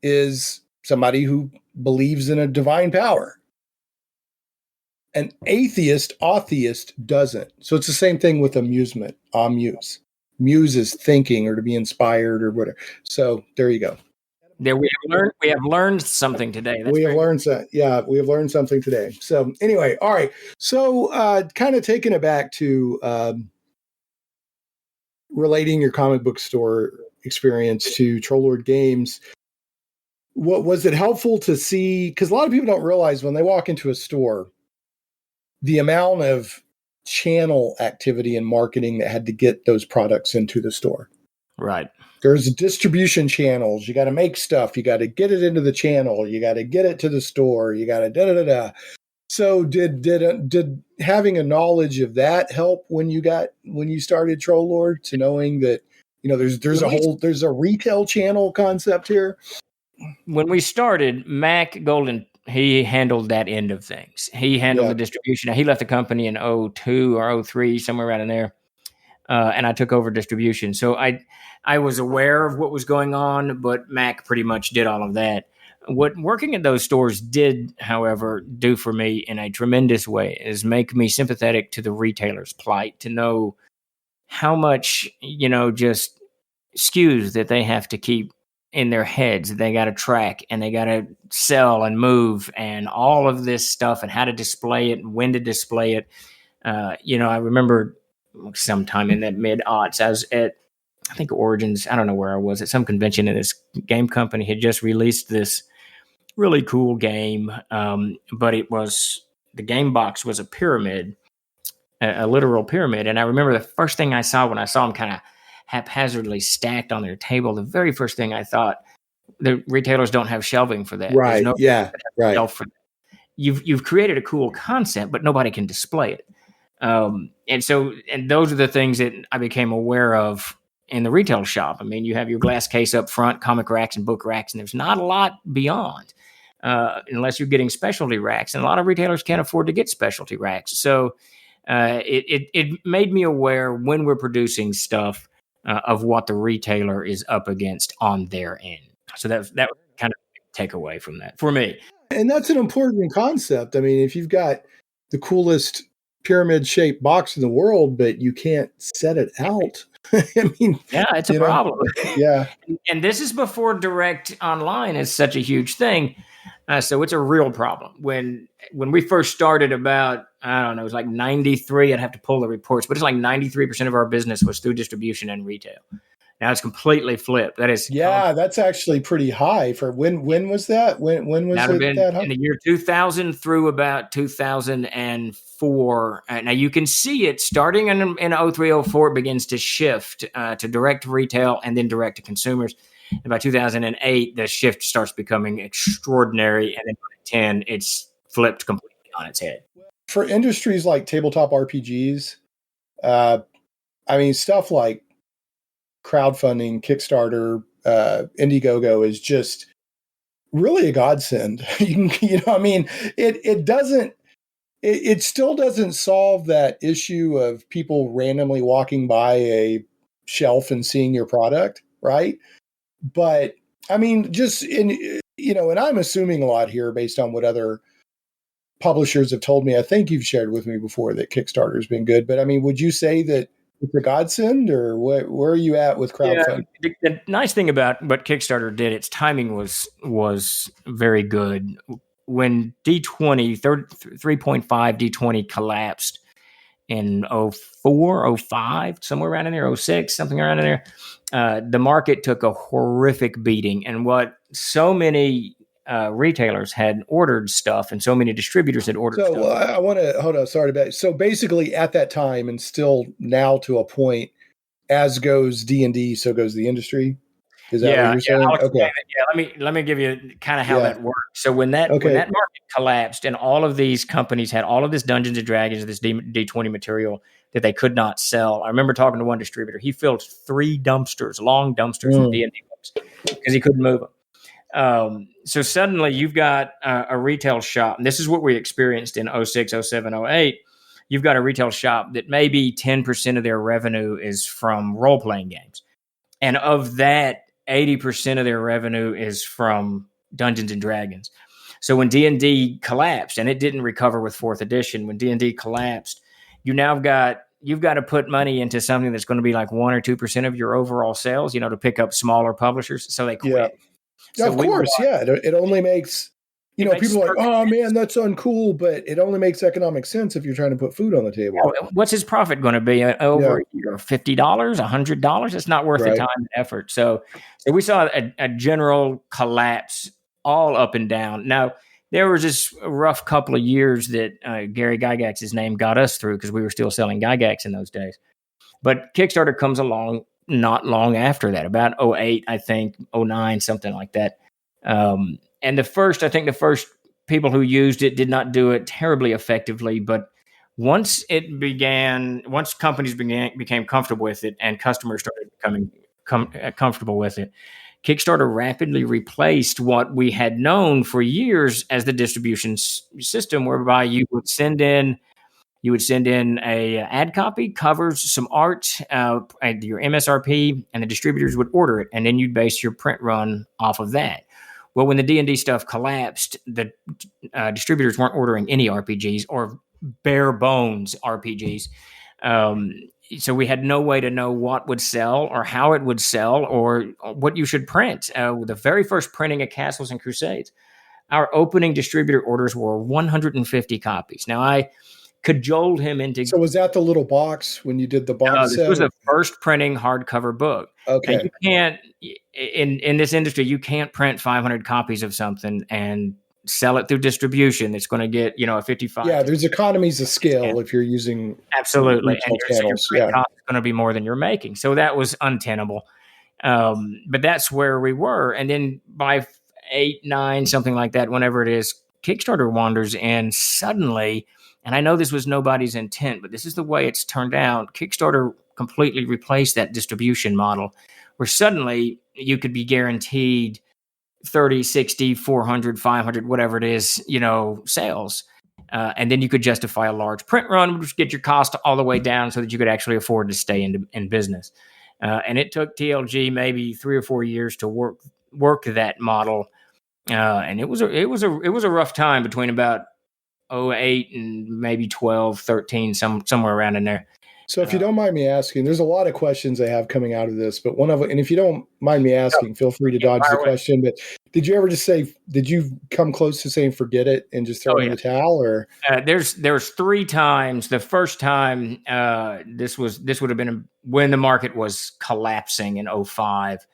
is somebody who believes in a divine power. An atheist doesn't. So it's the same thing with amusement. Amuse. Muse is thinking or to be inspired or whatever. So there you go. There we have learned something today. We have learned something today. So anyway, all right. So kind of taking it back to relating your comic book store experience to Troll Lord Games. What was it helpful to see? Because a lot of people don't realize when they walk into a store, the amount of channel activity and marketing that had to get those products into the store. Right. There's distribution channels. You got to make stuff. You got to get it into the channel. You got to get it to the store. You got to da-da-da-da. So did having a knowledge of that help when you started Troll Lord, to knowing that, there's a retail channel concept here? When we started, Mac Golden, he handled that end of things. He handled the distribution. Now, he left the company in 2002 or 2003, somewhere around in there. And I took over distribution. So I was aware of what was going on, but Mac pretty much did all of that. What working at those stores did, however, do for me in a tremendous way is make me sympathetic to the retailer's plight, to know how much, just SKUs that they have to keep in their heads. They got to track and they got to sell and move and all of this stuff and how to display it and when to display it. I remember sometime in the mid-aughts, I was at, I think Origins, I don't know where I was, at some convention, and this game company had just released this really cool game. But the game box was a pyramid, a literal pyramid. And I remember the first thing I saw when I saw them kind of haphazardly stacked on their table, the very first thing I thought the retailers don't have shelving for that. There's Right. no Yeah. Right. shelf for that. You've created a cool concept, but nobody can display it. And those are the things that I became aware of in the retail shop. I mean, you have your glass case up front, comic racks and book racks, and there's not a lot beyond, unless you're getting specialty racks. And a lot of retailers can't afford to get specialty racks. So it made me aware when we're producing stuff of what the retailer is up against on their end. So that was kind of a takeaway from that for me. And that's an important concept. I mean, if you've got the coolest pyramid-shaped box in the world, but you can't set it out, I mean, yeah, it's a problem. Yeah. And this is before direct online is such a huge thing. So it's a real problem. When we first started about, I don't know, it was like 93, I'd have to pull the reports, but it's like 93% of our business was through distribution and retail. Now it's completely flipped. That is, that's actually pretty high for when was that? When was it that high? In the year 2000 through about 2004. Now you can see it starting in 03, 04, it begins to shift to direct to retail and then direct to consumers. And by 2008, the shift starts becoming extraordinary. And then by 10, it's flipped completely on its head. For industries like tabletop RPGs, I mean, stuff like crowdfunding, Kickstarter, Indiegogo is just really a godsend. I mean, it still doesn't solve that issue of people randomly walking by a shelf and seeing your product, right? But I mean, and I'm assuming a lot here based on what other publishers have told me. I think you've shared with me before that Kickstarter has been good, but I mean, would you say that it's a godsend, or where are you at with crowdfunding? Yeah, the nice thing about what Kickstarter did, its timing was very good. When D20, 3.5 D20 collapsed in 04, 05, somewhere around in there, 06, something around in there, the market took a horrific beating. And what so many retailers had ordered stuff and so many distributors had ordered stuff. So I want to hold on. Sorry about it. So basically at that time and still now to a point, as goes D&D, so goes the industry. Is that what you're saying? Okay. Let me give you kind of how that worked. So when that market collapsed and all of these companies had all of this Dungeons and Dragons, this D20 material that they could not sell. I remember talking to one distributor. He filled 3 dumpsters, long dumpsters of D&D books because he couldn't move them. So suddenly you've got a retail shop, and this is what we experienced in 06, 07, 08. You've got a retail shop that maybe 10% of their revenue is from role-playing games. And of that, 80% of their revenue is from Dungeons and Dragons. So when D&D collapsed, and it didn't recover with 4th edition, when D&D collapsed, you've got to put money into something that's going to be like 1 or 2% of your overall sales, to pick up smaller publishers. So they quit. Yeah. So of course, it only makes, people are like, oh man, that's uncool, but it only makes economic sense if you're trying to put food on the table. What's his profit going to be over a year? $50, $100? It's not worth the time and effort. So we saw a general collapse all up and down. Now, there was this rough couple of years that Gary Gygax's name got us through because we were still selling Gygax in those days. But Kickstarter comes along not long after that, about 08, I think, 09, something like that. And the first people who used it did not do it terribly effectively. But once companies became comfortable with it and customers started becoming comfortable with it, Kickstarter rapidly replaced what we had known for years as the distribution system, whereby you would send in a ad copy, covers, some art, your MSRP, and the distributors would order it, and then you'd base your print run off of that. Well, when the D&D stuff collapsed, the distributors weren't ordering any RPGs or bare bones RPGs. So we had no way to know what would sell or how it would sell or what you should print. The very first printing of Castles and Crusades, our opening distributor orders were 150 copies. Now, I cajoled him into... So was that the little box when you did the box set? This was the first printing hardcover book. Okay. And you can't, in this industry, you can't print 500 copies of something and sell it through distribution. It's going to get, a 55. Yeah, there's economies of scale if you're using... Absolutely. And your print cost is going to be more than you're making. So that was untenable. But that's where we were. And then by 8, 9, something like that, whenever it is, Kickstarter wanders in suddenly. And I know this was nobody's intent, but this is the way it's turned out. Kickstarter completely replaced that distribution model where suddenly you could be guaranteed 30, 60, 400, 500, whatever it is, sales. And then you could justify a large print run, which get your cost all the way down so that you could actually afford to stay in business. And it took TLG maybe 3 or 4 years to work that model. And it was a rough time between about 08 and maybe 12, 13, somewhere around in there. So if you don't mind me asking, there's a lot of questions I have coming out of this, but and if you don't mind me asking, feel free to dodge the question, but did you ever just did you come close to saying forget it and just throw in the towel, or? There's 3 times. The first time, this would have been when the market was collapsing in 05.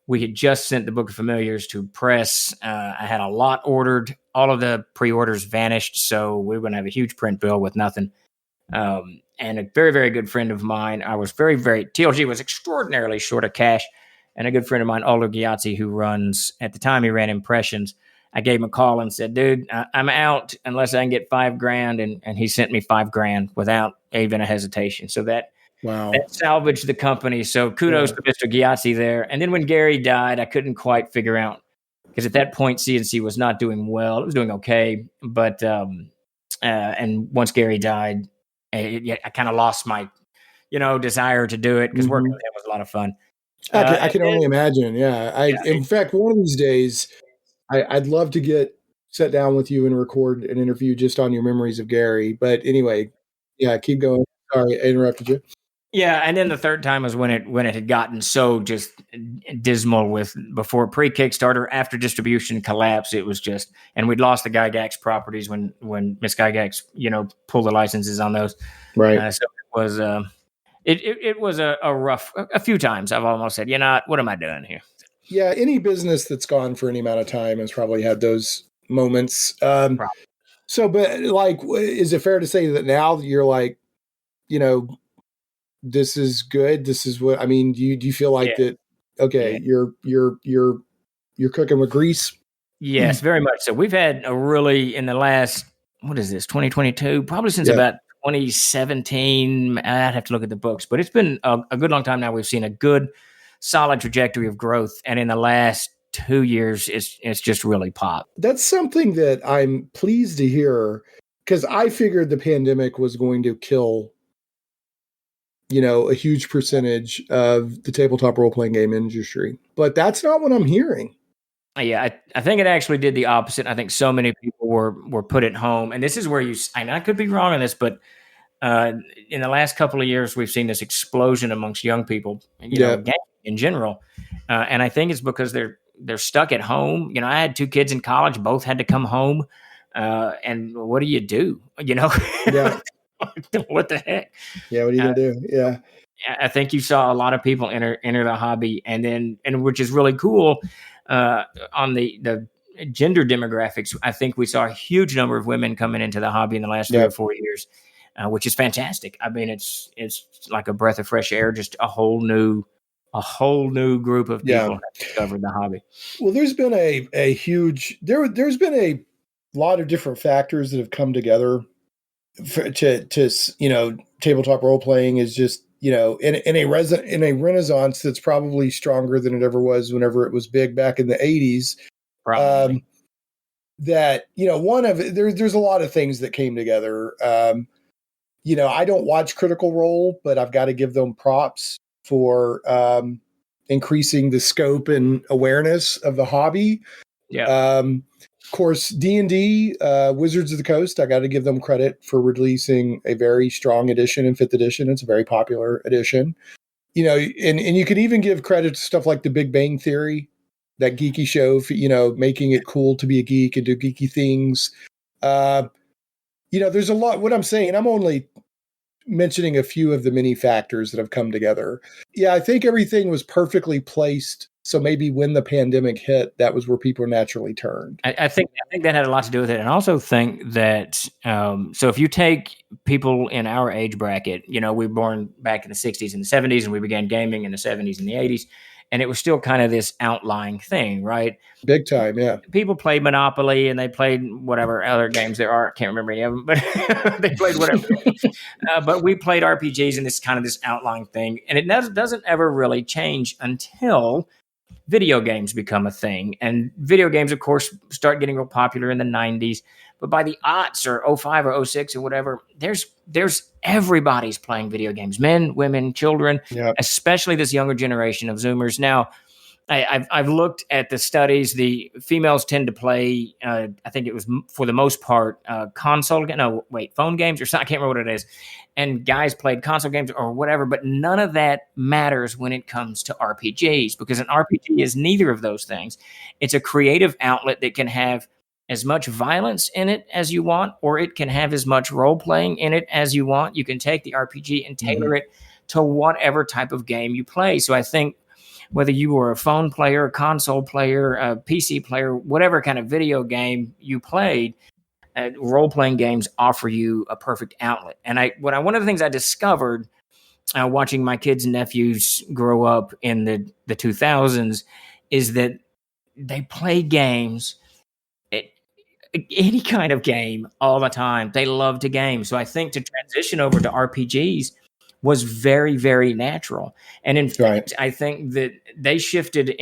We had just sent the Book of Familiars to press. I had a lot ordered. All of the pre-orders vanished, so we were going to have a huge print bill with nothing. And a very, very good friend of mine, I was TLG was extraordinarily short of cash, and a good friend of mine, Aldo Giazzi, who at the time he ran Impressions, I gave him a call and said, dude, I'm out unless I can get $5,000. And he sent me $5,000 without even a hesitation. So that salvaged the company. So kudos to Mr. Giazzi there. And then when Gary died, I couldn't quite figure out, because at that point, CNC was not doing well. It was doing okay. But, and once Gary died, I kind of lost my, desire to do it, because working with him was a lot of fun. I can only imagine. Yeah. In fact, one of these days, I'd love to sit down with you and record an interview just on your memories of Gary. But anyway, keep going. Sorry, I interrupted you. Yeah, and then the third time was when it had gotten so just dismal before pre-Kickstarter, after distribution collapse. It was just, and we'd lost the Gygax properties when Miss Gygax, pulled the licenses on those. Right. So it was a rough. A few times I've almost said, what am I doing here? Yeah, any business that's gone for any amount of time has probably had those moments. So, but is it fair to say that now you're like, this is good? This is what, do you feel like that? Okay. Yeah. You're cooking with grease. Yes, very much so. We've had a really, in the last, what is this, 2022, probably since about 2017. I'd have to look at the books, but it's been a good long time now. We've seen a good, solid trajectory of growth, and in the last 2 years, it's just really popped. That's something that I'm pleased to hear, because I figured the pandemic was going to kill, a huge percentage of the tabletop role-playing game industry, but that's not what I'm hearing. Yeah, I think it actually did the opposite. I think so many people were put at home, and this is where I could be wrong on this, but in the last couple of years, we've seen this explosion amongst young people, gaming in general, and I think it's because they're stuck at home. I had 2 kids in college; both had to come home, and what do you do? Yeah. What the heck? Yeah, what are you gonna do? Yeah, I think you saw a lot of people enter the hobby, and which is really cool. On the gender demographics, I think we saw a huge number of women coming into the hobby in the last 3 or 4 years, which is fantastic. I mean, it's like a breath of fresh air. Just a whole new group of people have discovered the hobby. Well, there's been a huge there's been a lot of different factors that have come together to tabletop role playing is just in a renaissance that's probably stronger than it ever was whenever it was big back in the 80s. Probably. That there's a lot of things that came together. I don't watch Critical Role, but I've got to give them props for increasing the scope and awareness of the hobby. Yeah. Of course, D&D, Wizards of the Coast, I got to give them credit for releasing a very strong edition and 5th edition. It's a very popular edition. And you could even give credit to stuff like The Big Bang Theory, that geeky show, for, making it cool to be a geek and do geeky things. There's a lot. What I'm saying, I'm only mentioning a few of the many factors that have come together. Yeah, I think everything was perfectly placed. So maybe when the pandemic hit, that was where people naturally turned. I think that had a lot to do with it. And I also think that, so if you take people in our age bracket, we were born back in the 60s and the 70s, and we began gaming in the 70s and the 80s. and it was still kind of this outlying thing, right? Big time, yeah. People played Monopoly and they played whatever other games there are. I can't remember any of them, but they played whatever. But we played RPGs and this kind of this outlying thing. And it doesn't ever really change until video games become a thing. And video games, of course, start getting real popular in the 90s. But by the aughts or 05 or 06 or whatever, there's everybody's playing video games. Men, women, children, especially this younger generation of Zoomers. Now, I've looked at the studies. The females tend to play, I think it was for the most part, phone games or something. I can't remember what it is. And guys played console games or whatever, but none of that matters when it comes to RPGs, because an RPG is neither of those things. It's a creative outlet that can have as much violence in it as you want, or it can have as much role-playing in it as you want. You can take the RPG and tailor it to whatever type of game you play. So I think whether you were a phone player, a console player, a PC player, whatever kind of video game you played, role-playing games offer you a perfect outlet. And one of the things I discovered watching my kids and nephews grow up in the 2000s is that they play games, any kind of game, all the time. They love to game. So I think to transition over to RPGs was very, very natural. And in fact, I think that they shifted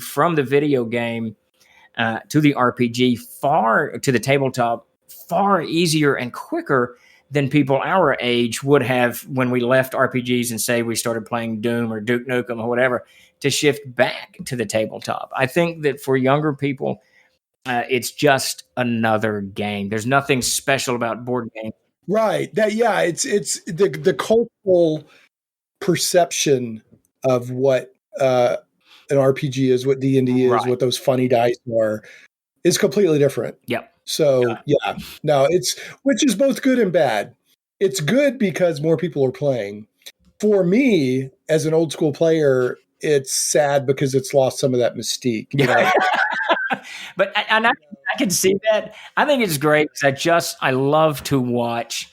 from the video game to the RPG to the tabletop far easier and quicker than people our age would have when we left RPGs and say we started playing Doom or Duke Nukem or whatever, to shift back to the tabletop. I think that for younger people, it's just another game. There's nothing special about board games. Right. It's the cultural perception of what an RPG is, what D&D is, what those funny dice are, is completely different. Yep. So which is both good and bad. It's good because more people are playing. For me, as an old school player, it's sad because it's lost some of that mystique. You know? But I can see that. I think it's great because I love to watch.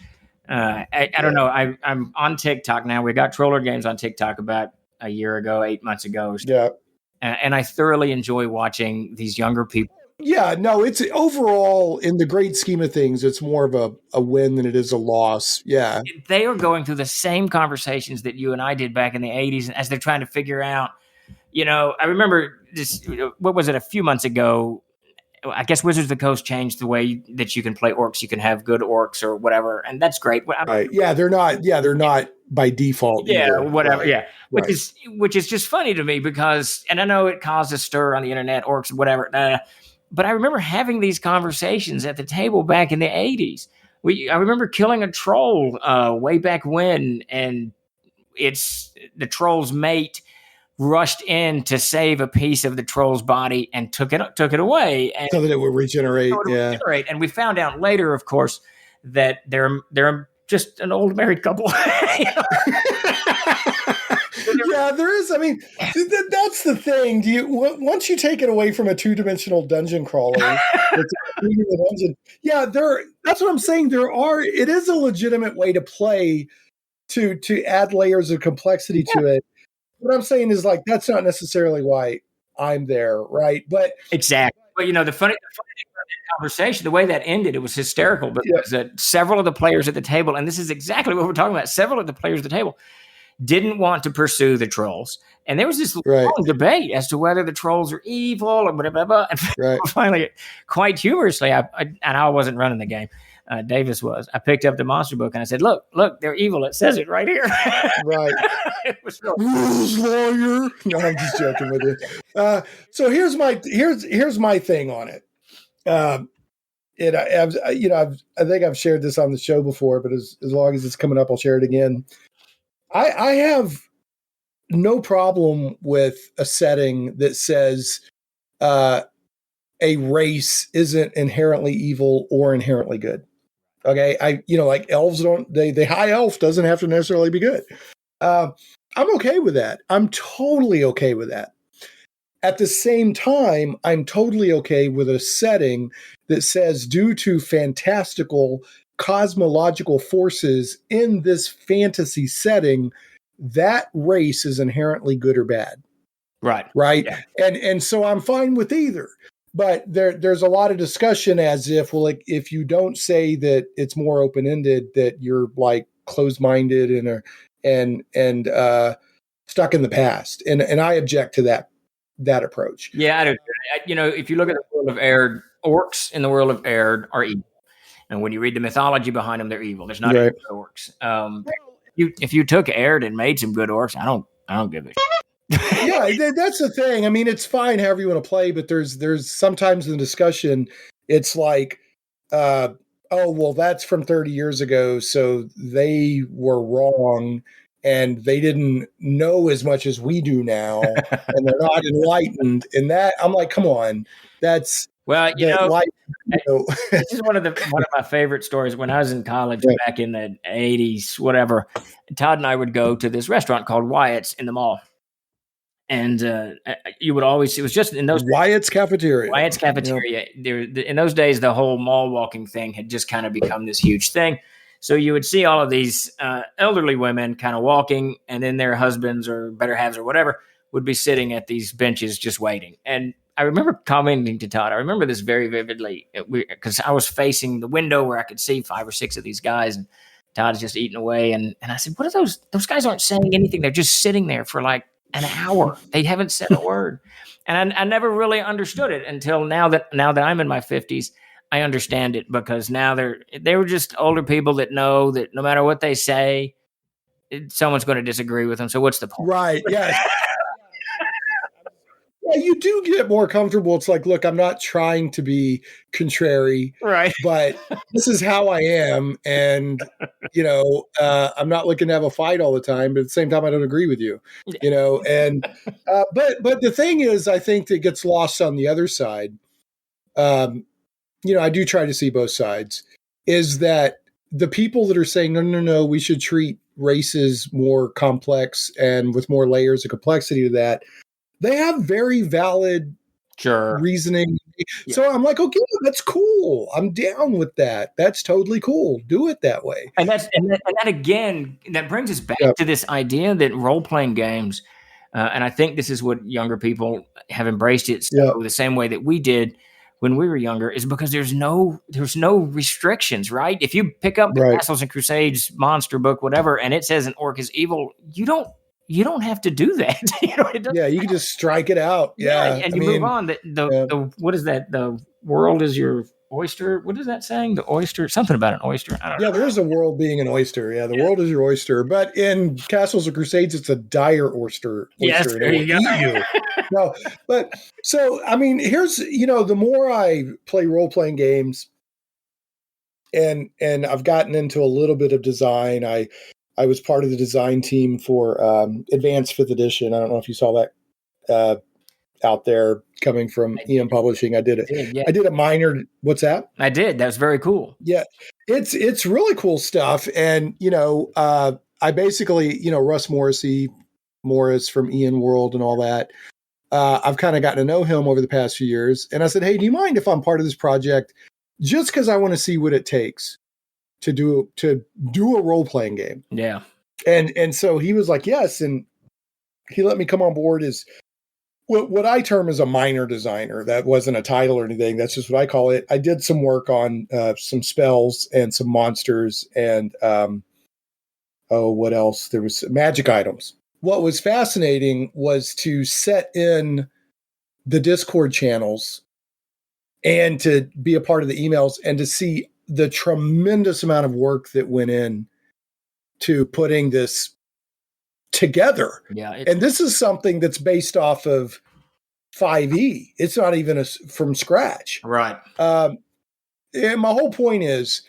I don't know. I'm on TikTok now. We got Troller Games on TikTok about a year ago, 8 months ago. Yeah. And I thoroughly enjoy watching these younger people. Yeah, no, it's overall, in the great scheme of things, it's more of a win than it is a loss. Yeah. They are going through the same conversations that you and I did back in the 80s as they're trying to figure out, I remember this, what was it, a few months ago, I guess Wizards of the Coast changed the way that you can play orcs. You can have good orcs or whatever, and that's great. Right. Yeah, they're not by default. Yeah, either. whatever. Right. Yeah, which is just funny to me because, and I know it caused a stir on the internet, orcs, whatever. But I remember having these conversations at the table back in the 80s. I remember killing a troll way back when, and the troll's mate rushed in to save a piece of the troll's body and took it away, and so that it would regenerate. Regenerate. And we found out later, of course, that they're just an old married couple. Yeah, there is. I mean, that's the thing. Once you take it away from a two-dimensional dungeon crawler, that's what I'm saying. It is a legitimate way to play to add layers of complexity to it. What I'm saying is, like, that's not necessarily why I'm there, right? But exactly. But the funny thing about that conversation, the way that ended, it was hysterical because several of the players at the table, and this is exactly what we're talking about, several of the players at the table didn't want to pursue the trolls. And there was this long debate as to whether the trolls are evil or whatever. And finally, quite humorously, I wasn't running the game. Davis was. I picked up the monster book and I said, look, they're evil. It says it right here. Right. It was real. Rules lawyer. No, I'm just joking with you. So here's my thing on it. I think I've shared this on the show before, but as long as it's coming up, I'll share it again. I have no problem with a setting that says a race isn't inherently evil or inherently good. Okay, like elves the high elf doesn't have to necessarily be good. I'm okay with that. I'm totally okay with that. At the same time, I'm totally okay with a setting that says, due to fantastical cosmological forces in this fantasy setting, that race is inherently good or bad. Right. Right. Yeah. And so I'm fine with either. But there's a lot of discussion as if, well, like, if you don't say that it's more open-ended, that you're like closed-minded and stuck in the past. And I object to that approach. Yeah, I do. If you look at the world of Erd, orcs in the world of Erd are evil. And when you read the mythology behind them, they're evil. There's not any good orcs. If you took Erd and made some good orcs, I don't give a shit. Yeah, that's the thing. I mean, it's fine however you want to play, but there's sometimes in the discussion, it's like, oh, well, that's from 30 years ago, so they were wrong, and they didn't know as much as we do now, and they're not enlightened. And that, I'm like, come on, that's well, life, this is one of my favorite stories. When I was in college back in the 80s, whatever, Todd and I would go to this restaurant called Wyatt's in the mall. And you would always, it was just in those Wyatt's Cafeteria. Wyatt's Cafeteria. In those days, the whole mall walking thing had just kind of become this huge thing. So you would see all of these elderly women kind of walking, and then their husbands or better halves or whatever would be sitting at these benches just waiting. And I remember commenting to Todd, I remember this very vividly, because I was facing the window where I could see 5 or 6 of these guys, and Todd's just eating away. And I said, what are those? Those guys aren't saying anything. They're just sitting there for like an hour. They haven't said a word. And I never really understood it until now that I'm in my 50s, I understand it, because now they were just older people that know that no matter what they say, someone's going to disagree with them. So what's the point? Right. Yeah. Yeah, you do get more comfortable. It's like, look, I'm not trying to be contrary, right? But this is how I am, and I'm not looking to have a fight all the time. But at the same time, I don't agree with you, And but the thing is, I think that gets lost on the other side. I do try to see both sides. Is that the people that are saying no, we should treat races more complex and with more layers of complexity to that. They have very valid reasoning. Yeah. So I'm like, okay, that's cool. I'm down with that. That's totally cool. Do it that way. And that again, that brings us back to this idea that role-playing games, and I think this is what younger people have embraced it the same way that we did when we were younger, is because there's no restrictions, right? If you pick up the Castles and Crusades monster book, whatever, and it says an orc is evil, you don't have to do that. You can just strike it out. Yeah. And move on. The what is that? The world is your oyster. What is that saying? The oyster, something about an oyster. I don't know. There is a world being an oyster. Yeah. The world is your oyster. But in Castles of Crusades, it's a dire oyster. Yes, there you go. No, but so, I mean, here's, the more I play role-playing games and I've gotten into a little bit of design, I was part of the design team for Advanced 5th Edition. I don't know if you saw that out there coming from EM Publishing. I did it. I did a minor. What's that? I did. That was very cool. Yeah, it's really cool stuff. And I basically Russ Morris from Ian World and all that. I've kind of gotten to know him over the past few years. And I said, hey, do you mind if I'm part of this project? Just because I want to see what it takes to do a role-playing game. Yeah. And so he was like, yes. And he let me come on board as what I term as a minor designer. That wasn't a title or anything. That's just what I call it. I did some work on some spells and some monsters and what else? There was magic items. What was fascinating was to set in the Discord channels and to be a part of the emails and to see the tremendous amount of work that went in to putting this together. Yeah. And this is something that's based off of 5e. It's not even from scratch. Right. And my whole point is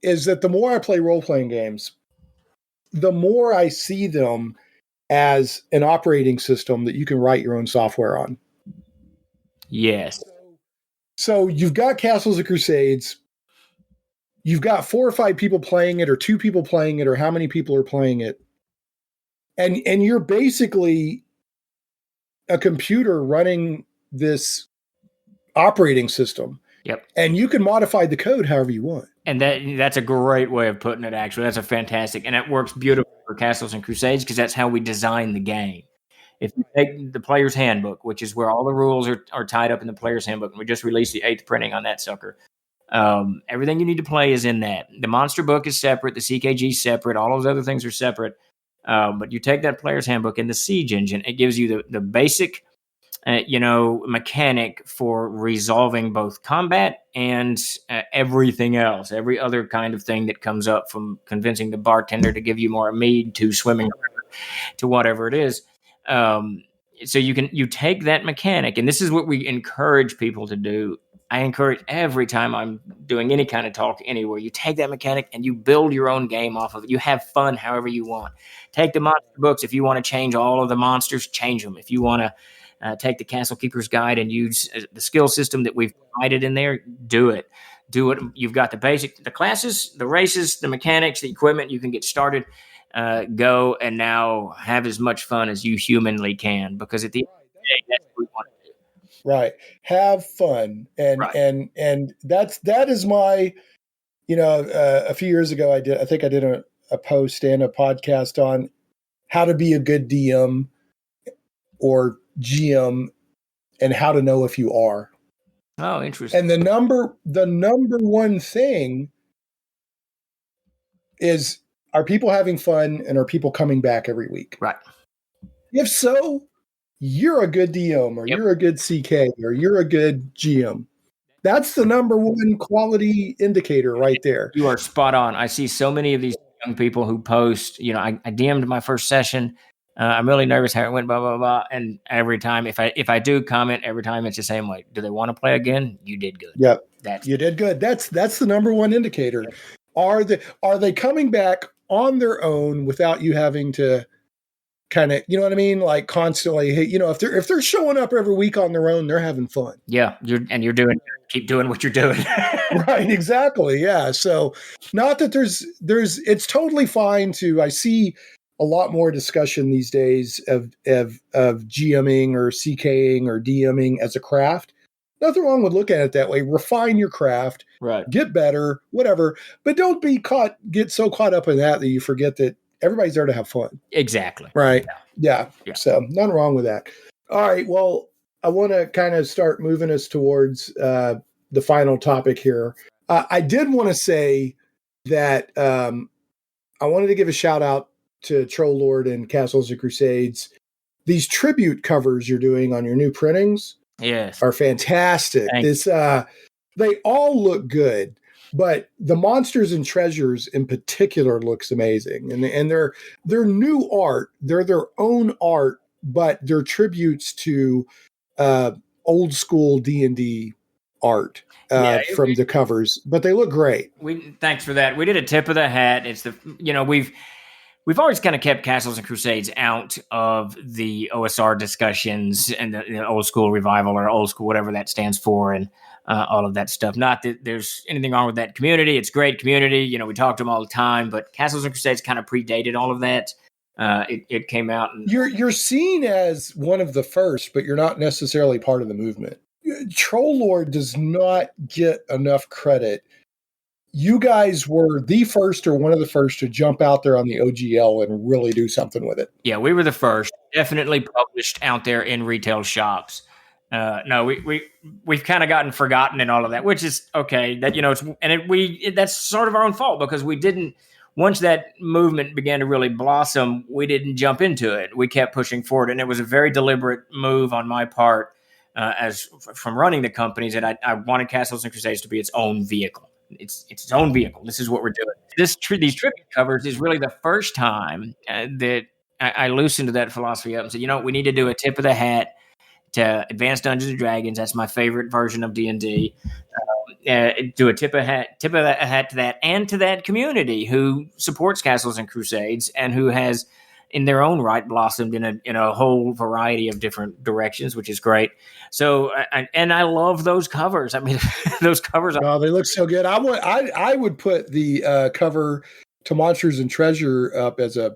that the more I play role-playing games, the more I see them as an operating system that you can write your own software on. Yes. So you've got Castles of Crusades. You've got 4 or 5 people playing it, or 2 people playing it, or how many people are playing it. And you're basically a computer running this operating system. Yep. And you can modify the code however you want. And that's a great way of putting it, actually. That's a fantastic, and it works beautifully for Castles and Crusades because that's how we design the game. If you take the player's handbook, which is where all the rules are tied up in the player's handbook, and we just released the 8th printing on that sucker. Everything you need to play is in that. The monster book is separate. The CKG is separate. All those other things are separate. But you take that player's handbook and the Siege engine, it gives you the basic, mechanic for resolving both combat and everything else, every other kind of thing that comes up, from convincing the bartender to give you more mead to swimming to whatever it is. So you take that mechanic, and this is what we encourage people to do. I encourage every time I'm doing any kind of talk anywhere, you take that mechanic and you build your own game off of it. You have fun however you want. Take the monster books. If you want to change all of the monsters, change them. If you want to take the Castle Keeper's Guide and use the skill system that we've provided in there, do it. Do it. You've got the classes, the races, the mechanics, the equipment. You can get started. Go and now have as much fun as you humanly can, because at the end of the day, that's what we want to do. Right. Have fun. And that is my, a few years ago, I think I did a post and a podcast on how to be a good DM or GM and how to know if you are. Oh, interesting. And the number one thing is, are people having fun and are people coming back every week? Right. If so, you're a good DM, or you're a good CK, or you're a good GM. That's the number one quality indicator right there. You are spot on. I see so many of these young people who post, I DM'd my first session. I'm really nervous how it went, blah, blah, blah. And every time, if I do comment, every time it's the same way. Do they want to play again? You did good. Yep. You did good. That's the number one indicator. Yep. Are they coming back on their own without you having to kind of, you know what I mean? Like constantly, if they're showing up every week on their own, they're having fun. Yeah. Keep doing what you're doing. Right. Exactly. Yeah. So not that it's totally fine I see a lot more discussion these days of GMing or CKing or DMing as a craft. Nothing wrong with looking at it that way. Refine your craft, right? Get better, whatever. But don't get so caught up in that you forget that everybody's there to have fun. Exactly. Right. Yeah. So nothing wrong with that. All right. Well, I want to kind of start moving us towards the final topic here. I did want to say that I wanted to give a shout out to Troll Lord and Castles and Crusades. These tribute covers you're doing on your new printings, yes, are fantastic. They all look good, but the Monsters and Treasures in particular looks amazing. And they're new art. They're their own art, but they're tributes to old school D&D art from the covers. But they look great. Thanks for that. We did a tip of the hat. It's We've always kind of kept Castles and Crusades out of the OSR discussions and the old school revival or old school, whatever that stands for, and all of that stuff. Not that there's anything wrong with that community. It's a great community. We talk to them all the time, but Castles and Crusades kind of predated all of that. It came out. And you're seen as one of the first, but you're not necessarily part of the movement. Troll Lord does not get enough credit. You guys were the first or one of the first to jump out there on the OGL and really do something with it. Yeah, we were the first. Definitely published out there in retail shops. No, we've kind of gotten forgotten in all of that, which is okay. That that's sort of our own fault, because we didn't. Once that movement began to really blossom, we didn't jump into it. We kept pushing forward, and it was a very deliberate move on my part, from running the companies, that I wanted Castles and Crusades to be its own vehicle. It's its own vehicle. This is what we're doing. These tribute covers is really the first time that I loosened to that philosophy up and said, we need to do a tip of the hat to Advanced Dungeons and Dragons. That's my favorite version of D&D. Do a tip of the hat to that, and to that community who supports Castles and Crusades and who has, in their own right, blossomed in a whole variety of different directions, which is great. So, I love those covers. I mean, those covers. Oh, they look so good. I would put the cover to Monsters and Treasure up as a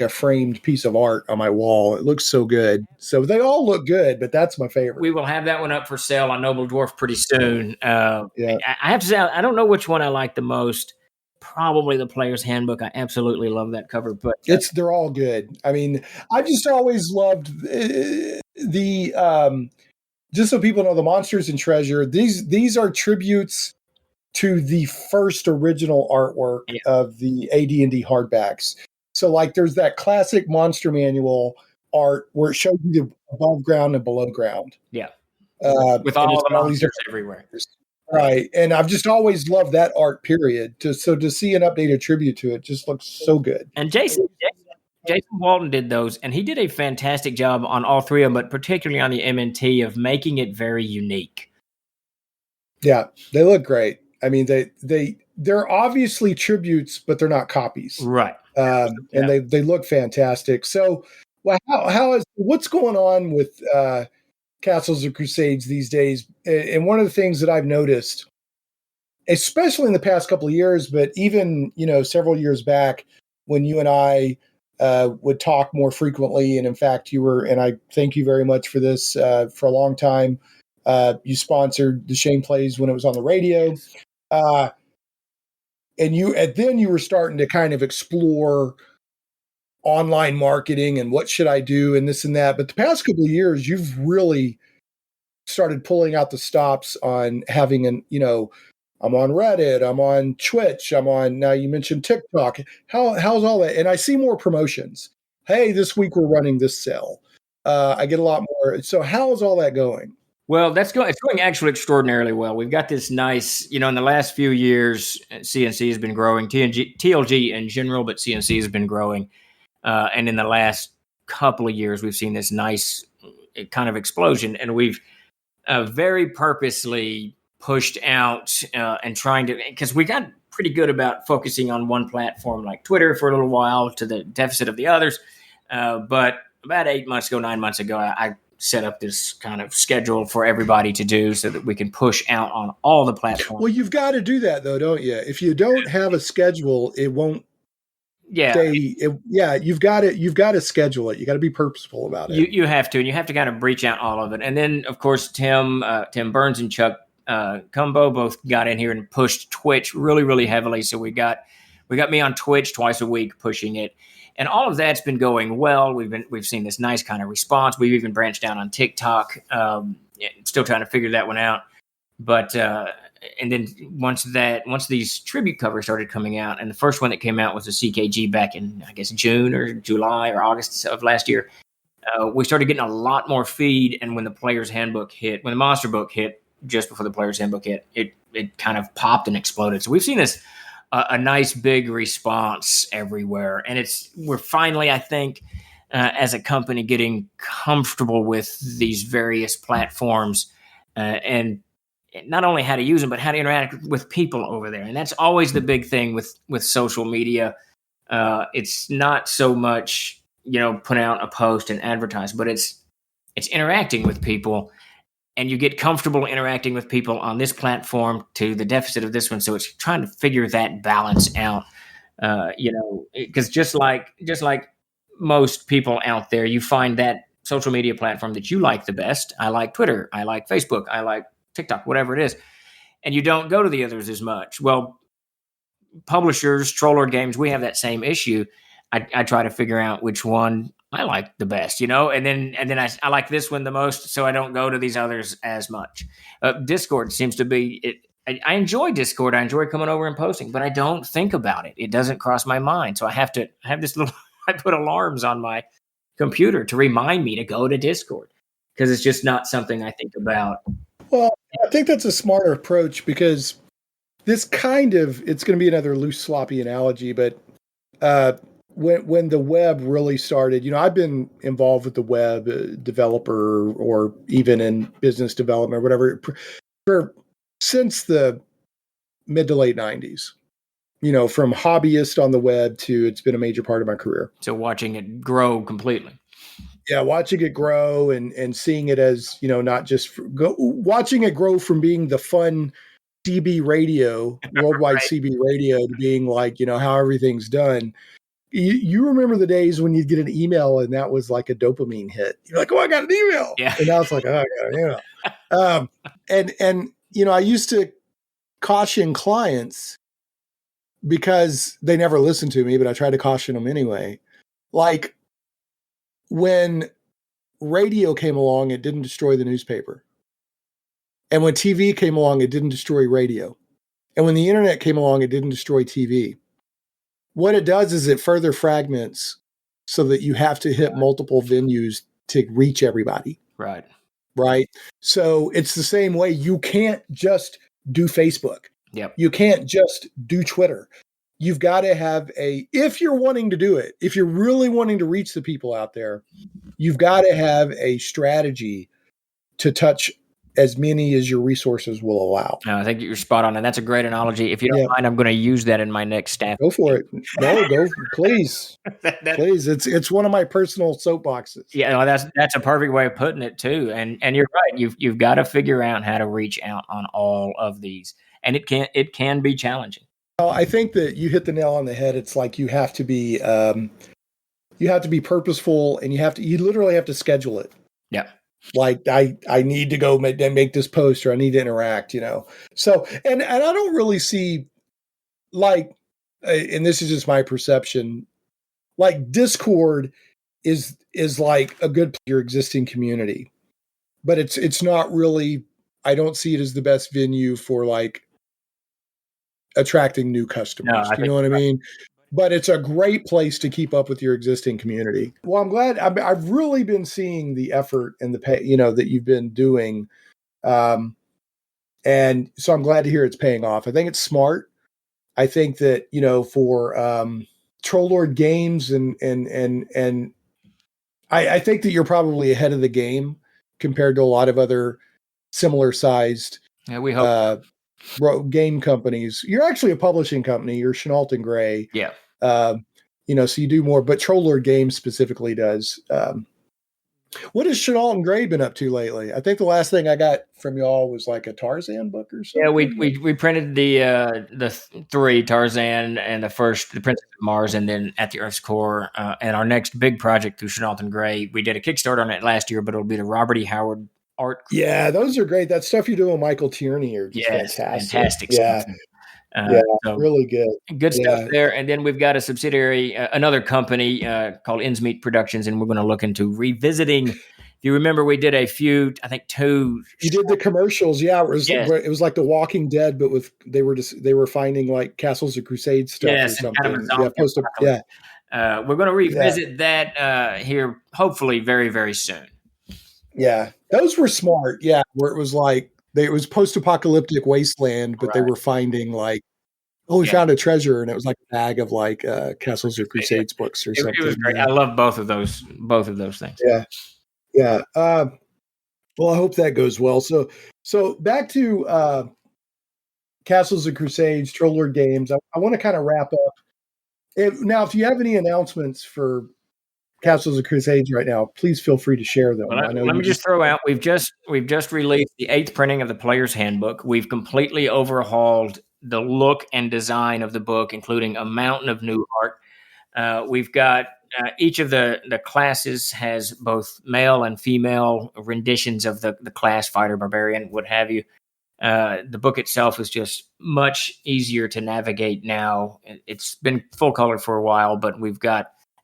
framed piece of art on my wall. It looks so good. So they all look good, but that's my favorite. We will have that one up for sale on Noble Dwarf pretty soon. I have to say, I don't know which one I like the most probably the Player's Handbook. I absolutely love that cover. But they're all good. I mean, I just always loved the just so people know, the Monsters and Treasure. These are tributes to the first original artwork of the AD&D hardbacks. So like there's that classic monster manual art where it shows you the above ground and below ground. Yeah. With all the monsters everywhere. Right. And I've just always loved that art period. So to see an updated tribute to it just looks so good. And Jason Walton did those, and he did a fantastic job on all three of them, but particularly on the MNT of making it very unique. Yeah, they look great. I mean, they're obviously tributes, but they're not copies, right? And they look fantastic. So, well, what's going on with Castles of Crusades these days? And one of the things that I've noticed, especially in the past couple of years, but even several years back, when you and I would talk more frequently, and in fact, you were, and I thank you very much for this, for a long time. You sponsored the Shane Plays when it was on the radio. And then you were starting to kind of explore online marketing and what should I do and this and that. But the past couple of years, you've really started pulling out the stops on having I'm on Reddit, I'm on Twitch, now you mentioned TikTok. How's all that? And I see more promotions. Hey, this week we're running this sale. I get a lot more. So how's all that going? Well, it's going actually extraordinarily well. We've got this nice, in the last few years, CNC has been growing, TLG in general, but CNC has been growing. And in the last couple of years, we've seen this nice kind of explosion. And we've very purposely pushed out and trying to, because we got pretty good about focusing on one platform like Twitter for a little while to the deficit of the others. But about 9 months ago, I set up this kind of schedule for everybody to do so that we can push out on all the platforms. Well, you've got to do that though, don't you? If you don't have a schedule, it won't stay. You've got to schedule it. You got to be purposeful about it. You have to, and you have to kind of breach out all of it. And then of course, Tim Burns and Chuck Cumbo both got in here and pushed Twitch really, really heavily. So we got me on Twitch twice a week pushing it. And all of that's been going well. We've seen this nice kind of response. We've even branched down on TikTok. Still trying to figure that one out. But and then once these tribute covers started coming out, and the first one that came out was a CKG back in I guess June or July or August of last year, we started getting a lot more feed. And when the Player's Handbook hit, when the Monster Book hit, just before the Player's Handbook hit, it kind of popped and exploded. So we've seen this. A nice big response everywhere. And we're finally, I think, as a company getting comfortable with these various platforms and not only how to use them, but how to interact with people over there. And that's always the big thing with social media. It's not so much, put out a post and advertise, but it's interacting with people. And you get comfortable interacting with people on this platform to the deficit of this one. So it's trying to figure that balance out, because just like most people out there, you find that social media platform that you like the best. I like Twitter. I like Facebook. I like TikTok, whatever it is. And you don't go to the others as much. Well, publishers, Trollord Games, we have that same issue. I try to figure out which one I like the best, and then I like this one the most, so I don't go to these others as much. Discord seems to be it. I enjoy Discord. I enjoy coming over and posting, but I don't think about it. It doesn't cross my mind. So I have this little, I put alarms on my computer to remind me to go to Discord because it's just not something I think about. Well, I think that's a smarter approach because it's going to be another loose, sloppy analogy, but when the web really started, I've been involved with the web, developer or even in business development or whatever, since the mid to late 90s. From hobbyist on the web to it's been a major part of my career. So watching it grow completely. Yeah, watching it grow and seeing it as, not just watching it grow from being the fun CB radio, worldwide right. CB radio, to being like, how everything's done. You remember the days when you'd get an email and that was like a dopamine hit. You're like, oh, I got an email. Yeah. And now it's like, oh, I got an email. And I used to caution clients because they never listen to me, but I try to caution them anyway. Like when radio came along, it didn't destroy the newspaper. And when TV came along, it didn't destroy radio. And when the internet came along, it didn't destroy TV. What it does is it further fragments so that you have to hit multiple venues to reach everybody. Right. Right. So it's the same way. You can't just do Facebook. Yep. You can't just do Twitter. You've got to have if you're wanting to do it, if you're really wanting to reach the people out there, you've got to have a strategy to touch as many as your reresources will allow. No, I think you're spot on. And that's a great analogy. If you don't mind, I'm going to use that in my next staff. Go for it. No, go, please. Please. It's one of my personal soapboxes. Yeah, well, that's a perfect way of putting it too. And you're right. You've got to figure out how to reach out on all of these. And it can be challenging. Well, I think that you hit the nail on the head. It's like you have to be purposeful, and you literally have to schedule it. Yeah. Like I need to go make this post, or I need to interact, So, and I don't really see like, and this is just my perception, like Discord is like a good your existing community, but it's not really, I don't see it as the best venue for like attracting new customers. No, you know what I mean? But it's a great place to keep up with your existing community. Well, I'm glad. I've really been seeing the effort and the pay, that you've been doing, and so I'm glad to hear it's paying off. I think it's smart. I think that for Troll Lord Games and I think that you're probably ahead of the game compared to a lot of other similar sized. Yeah, we hope. Game companies. You're actually a publishing company. You're Chenault and Gray. Yeah. So you do more, but Troll Lord Games specifically does. What has Chenault and Gray been up to lately? I think the last thing I got from y'all was like a Tarzan book or something. Yeah, we printed the 3 Tarzan and the Princess of Mars, and then At the Earth's Core. And our next big project through Chenault and Gray, we did a Kickstarter on it last year, but it'll be the Robert E. Howard art. Yeah, those are great. That stuff you do with Michael Tierney are just fantastic. Yeah. So really good stuff there. And then we've got a subsidiary, another company called Innsmeat Productions, and we're going to look into revisiting. If you remember, we did a few, I think 2. You did the commercials, yeah. It was like The Walking Dead, but they were finding like Castles of Crusades stuff or something. We're going to revisit that here, hopefully, very, very soon. Yeah, those were smart. Yeah, where it was like it was post-apocalyptic wasteland, but they were finding like, we found a treasure, and it was like a bag of like Castles of Crusades books or something. It was great. I love both of those things. Yeah. Well, I hope that goes well. So back to Castles of Crusades, Troll Lord Games. I want to kind of wrap up. If you have any announcements for Castles of Crusades right now, please feel free to share them. Well, let me just throw out, we've just released the 8th printing of the Player's Handbook. We've completely overhauled the look and design of the book, including a mountain of new art. We've got each of the classes has both male and female renditions of the class, fighter, barbarian, what have you. The book itself is just much easier to navigate now. It's been full color for a while, but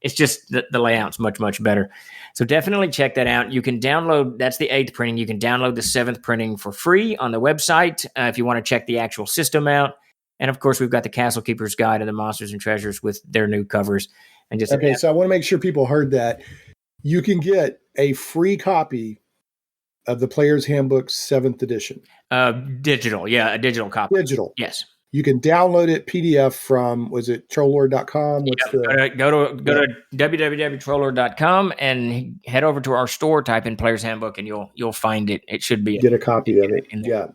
it's just the layout's much, much better. So definitely check that out. You can download, that's the 8th printing. You can download the 7th printing for free on the website if you want to check the actual system out. And of course, we've got the Castle Keeper's Guide to the Monsters and Treasures with their new covers. So I want to make sure people heard that. You can get a free copy of the Player's Handbook 7th edition. Digital, a digital copy. Digital. Yes. You can download it PDF from, was it trolllord.com? Go to www.trolllord.com and head over to our store, type in Player's Handbook, and you'll find it. It should be. Get a copy of it. Yeah.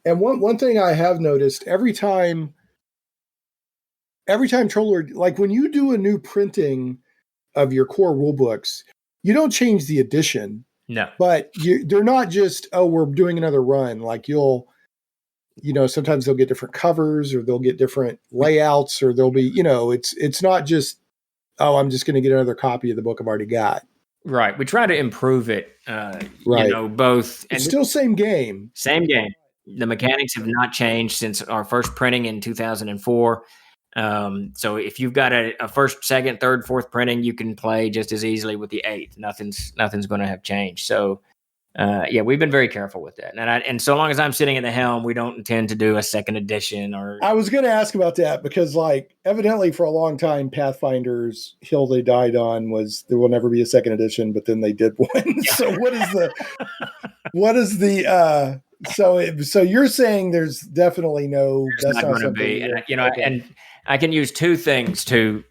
And one thing I have noticed, every time Troll Lord, like when you do a new printing of your core rule books, you don't change the edition. No. But they're not just, we're doing another run. Like sometimes they'll get different covers, or they'll get different layouts, or they'll be, it's not just, I'm just going to get another copy of the book I've already got. Right. We try to improve it, both. It's still same game. Same game. The mechanics have not changed since our first printing in 2004. So if you've got a first, second, third, fourth printing, you can play just as easily with the eighth. Nothing's going to have changed. So we've been very careful with that. And so long as I'm sitting at the helm, we don't intend to do a second edition or. I was going to ask about that because, like, evidently for a long time, Pathfinder's hill they died on was there will never be a second edition, but then they did one. So so you're saying there's definitely no. There's not going to be, and I can use two things to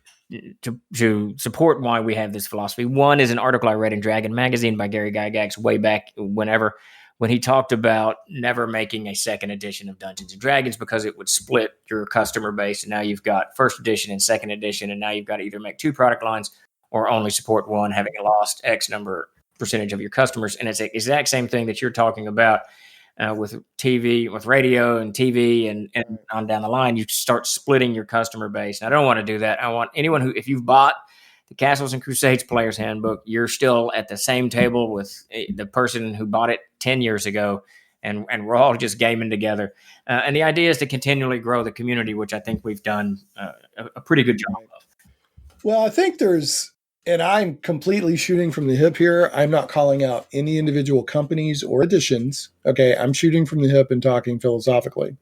support why we have this philosophy. One is an article I read in Dragon Magazine by Gary Gygax way back when he talked about never making a second edition of Dungeons and Dragons because it would split your customer base. And now you've got first edition and second edition, and now you've got to either make two product lines or only support one, having lost X number percentage of your customers. And it's the exact same thing that you're talking about with TV, with radio and TV and on down the line. You start splitting your customer base. And I don't want to do that. I want anyone who, if you've bought the Castles and Crusades Player's Handbook, you're still at the same table with the person who bought it 10 years ago, and we're all just gaming together. And the idea is to continually grow the community, which I think we've done a pretty good job of. Well, I think and I'm completely shooting from the hip here. I'm not calling out any individual companies or editions. Okay, I'm shooting from the hip and talking philosophically.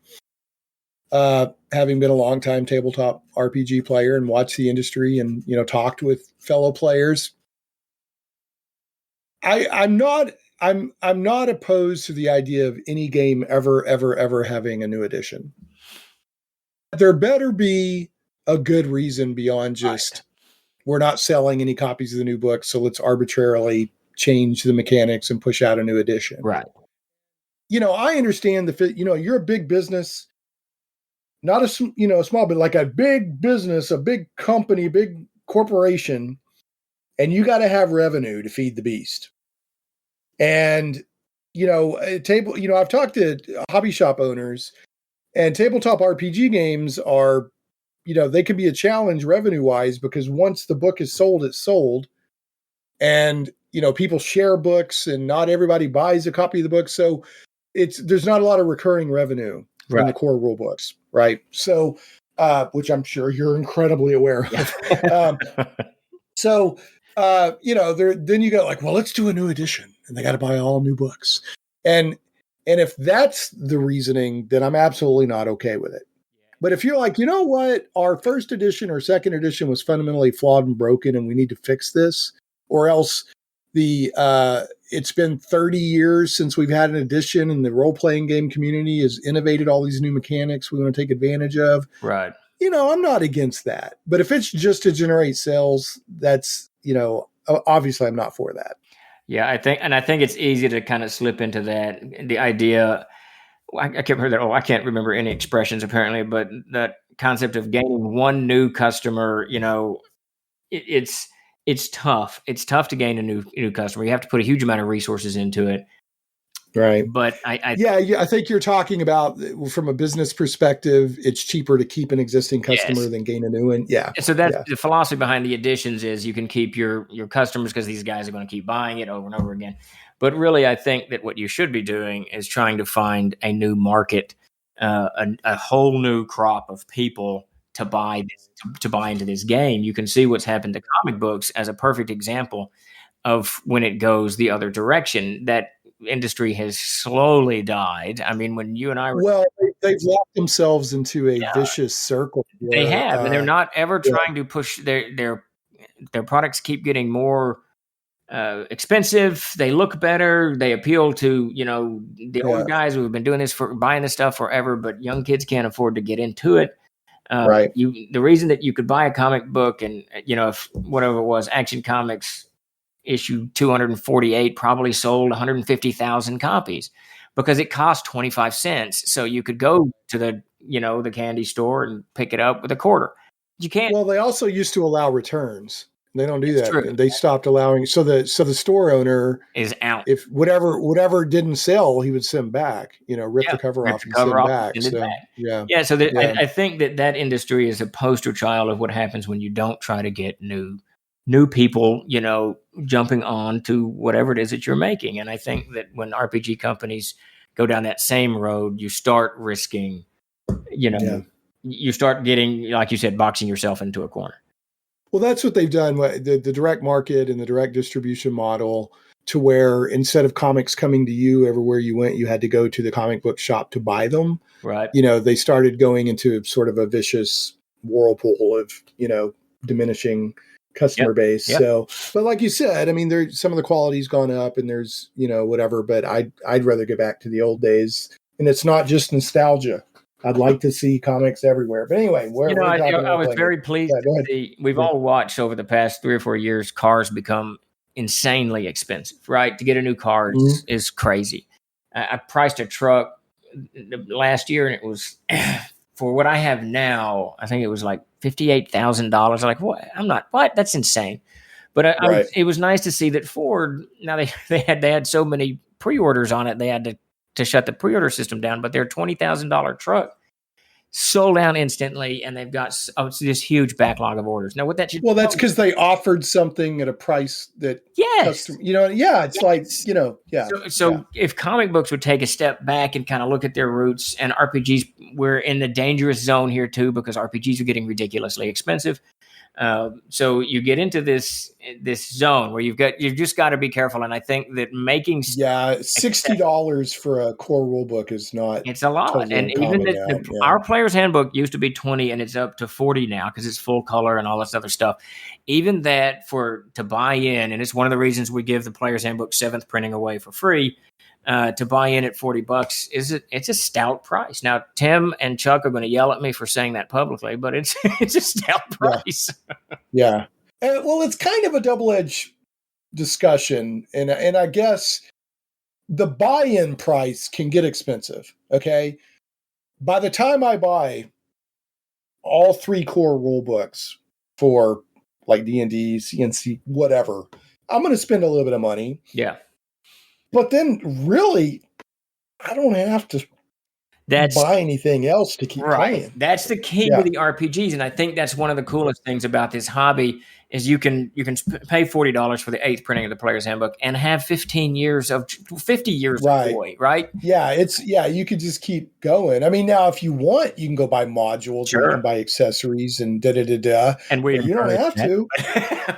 Having been a longtime tabletop RPG player and watched the industry and talked with fellow players, I'm not opposed to the idea of any game ever having a new edition. There better be a good reason beyond just we're not selling any copies of the new book, so let's arbitrarily change the mechanics and push out a new edition. Right. I understand you're a big business. Not a small, but like a big business, a big company, big corporation, and you got to have revenue to feed the beast. And I've talked to hobby shop owners, and tabletop RPG games are, they can be a challenge revenue wise because once the book is sold, it's sold, and people share books, and not everybody buys a copy of the book, so there's not a lot of recurring revenue from the core rule books. Right. So, which I'm sure you're incredibly aware of. Then you got like, well, let's do a new edition, and they got to buy all new books. And if that's the reasoning, then I'm absolutely not okay with it. But if you're like, you know what, our first edition or second edition was fundamentally flawed and broken, and we need to fix this, or else it's been 30 years since we've had an edition, and the role-playing game community has innovated all these new mechanics we want to take advantage of. Right. I'm not against that. But if it's just to generate sales, that's, obviously I'm not for that. Yeah, I think it's easy to kind of slip into that. The idea, I can't remember that. I can't remember any expressions apparently, but that concept of gaining one new customer, it's tough. It's tough to gain a new customer. You have to put a huge amount of resources into it. Right. But I think you're talking about from a business perspective, it's cheaper to keep an existing customer than gain a new one. Yeah. So that's the philosophy behind the editions is you can keep your customers because these guys are going to keep buying it over and over again. But really, I think that what you should be doing is trying to find a new market, a whole new crop of people to buy into this game. You can see what's happened to comic books as a perfect example of when it goes the other direction. That industry has slowly died. I mean, when you and I were they've locked themselves into a vicious circle. They have, and they're not ever trying to push their products. Keep getting more expensive. They look better. They appeal to the old guys who have been doing this buying this stuff forever, but young kids can't afford to get into it. Right. The reason that you could buy a comic book and if whatever it was, Action Comics issue 248 probably sold 150,000 copies because it cost 25 cents. So you could go to the candy store and pick it up with a quarter. You can't. Well, they also used to allow returns. They don't do that. True. They stopped allowing. So the store owner is out. If whatever didn't sell, he would send back. Rip the cover off and send back. Yeah. So I think that industry is a poster child of what happens when you don't try to get new people, jumping on to whatever it is that you're making. And I think that when RPG companies go down that same road, you start risking, you start getting, like you said, boxing yourself into a corner. Well, that's what they've done. The direct market and the direct distribution model, to where instead of comics coming to you everywhere you went, you had to go to the comic book shop to buy them. Right. They started going into sort of a vicious whirlpool of, diminishing customer base. Yep. So, but like you said, I mean, some of the quality's gone up and there's, whatever, but I'd rather get back to the old days. And it's not just nostalgia. I'd like to see comics everywhere. But anyway, I was very pleased to see, we've all watched over the past 3 or 4 years, cars become insanely expensive, right? To get a new car is crazy. I priced a truck last year and it was, for what I have now, I think it was like $58,000. I'm like, what? That's insane. But it was nice to see that Ford, now they had so many pre-orders on it, they had to shut the pre-order system down, but their $20,000 truck sold out instantly, and they've got this huge backlog of orders. Now, what that should that's because they offered something at a price that So if comic books would take a step back and kind of look at their roots, and RPGs, we're in the dangerous zone here too, because RPGs are getting ridiculously expensive. So you get into this zone where you've just got to be careful. And I think that making $60 for a core rule book is not. It's a lot. Totally, and even our player's handbook used to be $20 and it's up to $40 now because it's full color and all this other stuff. Even that to buy in, and it's one of the reasons we give the player's handbook 7th printing away for free. To buy in at $40 it's a stout price. Now, Tim and Chuck are going to yell at me for saying that publicly, but it's a stout price. Yeah. Well, it's kind of a double-edged discussion, and I guess the buy-in price can get expensive. Okay, by the time I buy all 3 core rule books for like D&D, CNC, whatever, I'm going to spend a little bit of money. Yeah. But then, really, I don't have to buy anything else to keep playing. That's the key with the RPGs, and I think that's one of the coolest things about this hobby is you can pay $40 for the 8th printing of the Player's Handbook and have 50 years of toy, right? Yeah, you could just keep going. I mean, now if you want, you can go buy modules, or you can buy accessories and and you don't have to.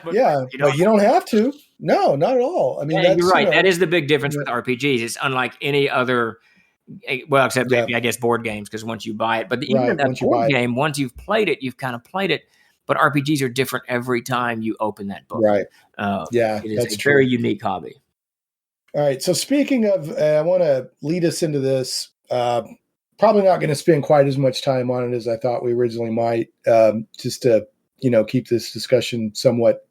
But you don't have to. No, not at all. I mean, you're right. That is the big difference with RPGs. It's unlike any other, well, except maybe I guess board games, because once you buy it, but even that board game, once you've played it, you've kind of played it. But RPGs are different every time you open that book. Right. It is a very unique hobby. All right. So speaking of, I want to lead us into this. Probably not going to spend quite as much time on it as I thought we originally might, just to, keep this discussion somewhat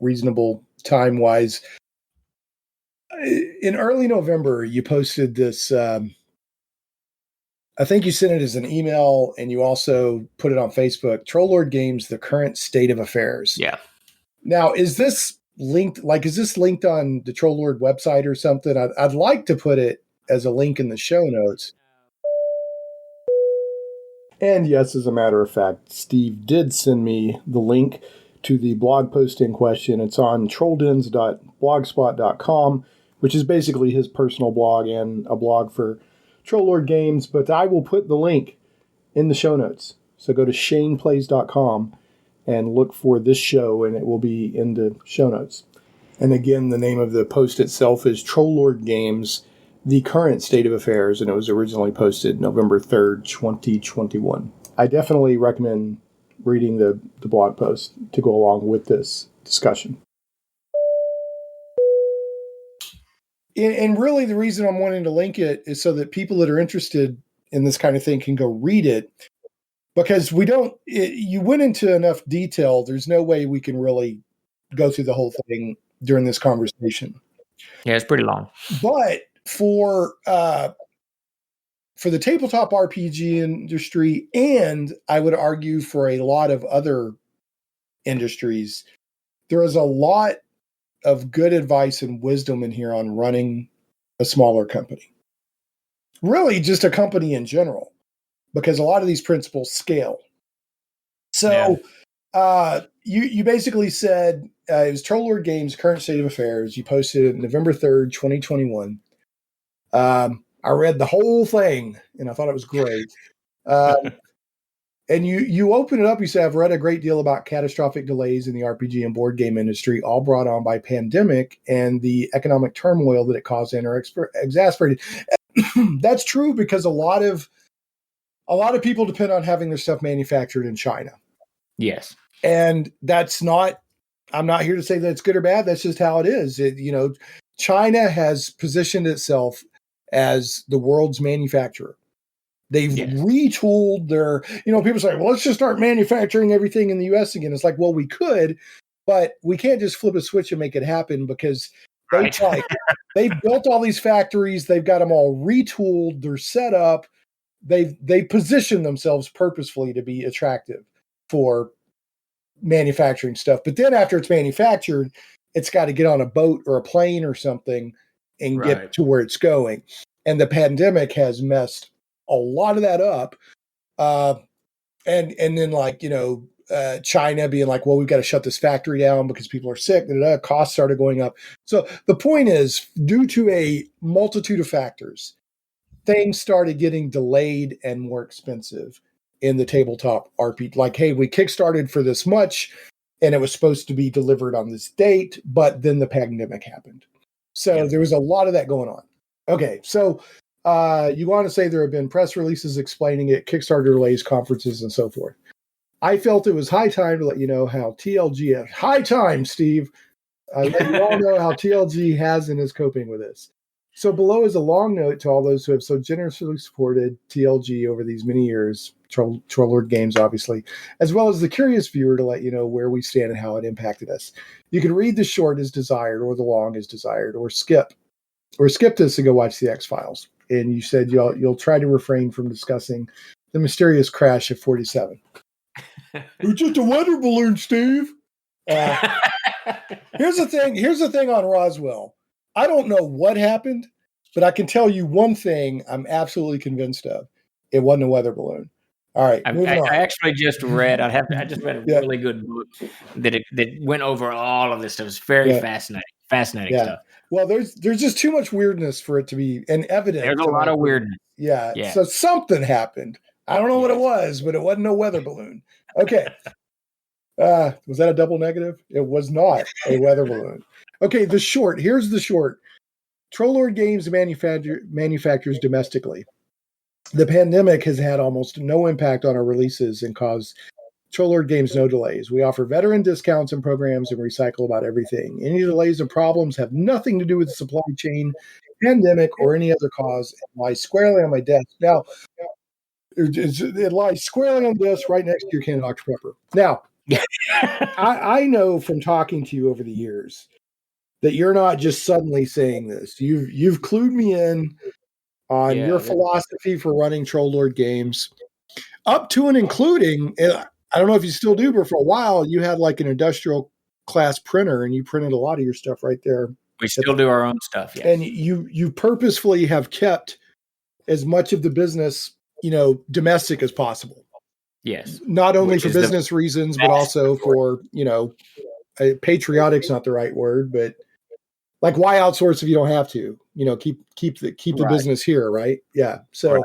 reasonable time-wise. In early November, you posted this, I think you sent it as an email, and you also put it on Facebook, Troll Lord Games, the current state of affairs. Yeah. Now, is this linked on the Troll Lord website or something? I'd like to put it as a link in the show notes. And yes, as a matter of fact, Steve did send me the link to the blog post in question. It's on trolldens.blogspot.com, which is basically his personal blog and a blog for Troll Lord Games, but I will put the link in the show notes. So go to shaneplays.com and look for this show, and it will be in the show notes. And again, the name of the post itself is Troll Lord Games, the current state of affairs, and it was originally posted November 3rd, 2021. I definitely recommend reading the blog post to go along with this discussion. And really, the reason I'm wanting to link it is so that people that are interested in this kind of thing can go read it. Because you went into enough detail, there's no way we can really go through the whole thing during this conversation. Yeah, it's pretty long. But for the tabletop RPG industry, and I would argue for a lot of other industries, there is a lot of good advice and wisdom in here on running a smaller company. Really, just a company in general, because a lot of these principles scale. So you basically said it was Troll Lord Games, current state of affairs. You posted it November 3rd, 2021. I read the whole thing, and I thought it was great. And you open it up, you say, I've read a great deal about catastrophic delays in the RPG and board game industry, all brought on by pandemic and the economic turmoil that it caused and are exasperated. That's true because a lot of people depend on having their stuff manufactured in China. Yes. And that's not, I'm not here to say that it's good or bad. That's just how it is. China has positioned itself as the world's manufacturer. They've retooled their, people say, well, let's just start manufacturing everything in the US again. It's like, well, we could, but we can't just flip a switch and make it happen because they built all these factories. They've got them all retooled. They're set up. They position themselves purposefully to be attractive for manufacturing stuff. But then after it's manufactured, it's got to get on a boat or a plane or something and get to where it's going. And the pandemic has messed a lot of that up. And then China being like, well, we've got to shut this factory down because people are sick. Costs started going up. So the point is, due to a multitude of factors, things started getting delayed and more expensive in the tabletop RPG. Like, hey, we kickstarted for this much and it was supposed to be delivered on this date, but then the pandemic happened. So there was a lot of that going on. Okay, so you want to say there have been press releases explaining it, Kickstarter delays, conferences, and so forth. I felt it was high time to let you know how TLG, high time, Steve, let you all know how TLG has and is coping with this. So below is a long note to all those who have so generously supported TLG over these many years, Troll Lord Games, obviously, as well as the curious viewer to let you know where we stand and how it impacted us. You can read the short as desired or the long as desired, or skip this and go watch the X-Files. And you said you'll try to refrain from discussing the mysterious crash of 47. It was just a weather balloon, Steve. Here's the thing on Roswell. I don't know what happened, but I can tell you one thing I'm absolutely convinced of. It wasn't a weather balloon. All right, moving on. I actually just read. I just read a really good book that went over all of this stuff. It's very fascinating stuff. Well, there's just too much weirdness for it to be an evidence. There's a lot of weirdness. Yeah. So something happened. I don't know what it was, but it wasn't a weather balloon. Okay. Was that a double negative? It was not a weather balloon. Okay, the short. Here's the short. Troll Lord Games manufactures domestically. The pandemic has had almost no impact on our releases and caused Troll Lord Games no delays. We offer veteran discounts and programs and recycle about everything. Any delays and problems have nothing to do with the supply chain, pandemic, or any other cause. It lies squarely on my desk. Now, it lies squarely on this right next to your can of Dr. Pepper. Now, I know from talking to you over the years that you're not just suddenly saying this. You've clued me in on your philosophy for running Troll Lord Games, up to and including, and I don't know if you still do, but for a while you had like an industrial class printer and you printed a lot of your stuff right there. We still do our own stuff, yes. And you purposefully have kept as much of the business, domestic as possible. Yes. Not only for business reasons, but also for, patriotic's not the right word, but like, why outsource if you don't have to? Keep the business here, right? Yeah. So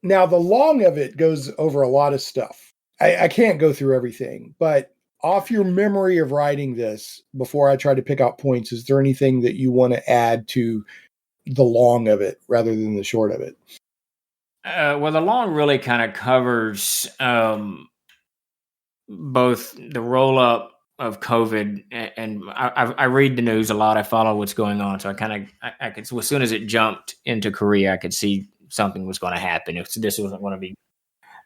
now the long of it goes over a lot of stuff. I can't go through everything, but off your memory of writing this, before I try to pick out points, is there anything that you want to add to the long of it rather than the short of it? Well, the long really kind of covers both the roll up of COVID, and I read the news a lot. I follow what's going on, so I could, as soon as it jumped into Korea, I could see something was going to happen. If this wasn't going to be,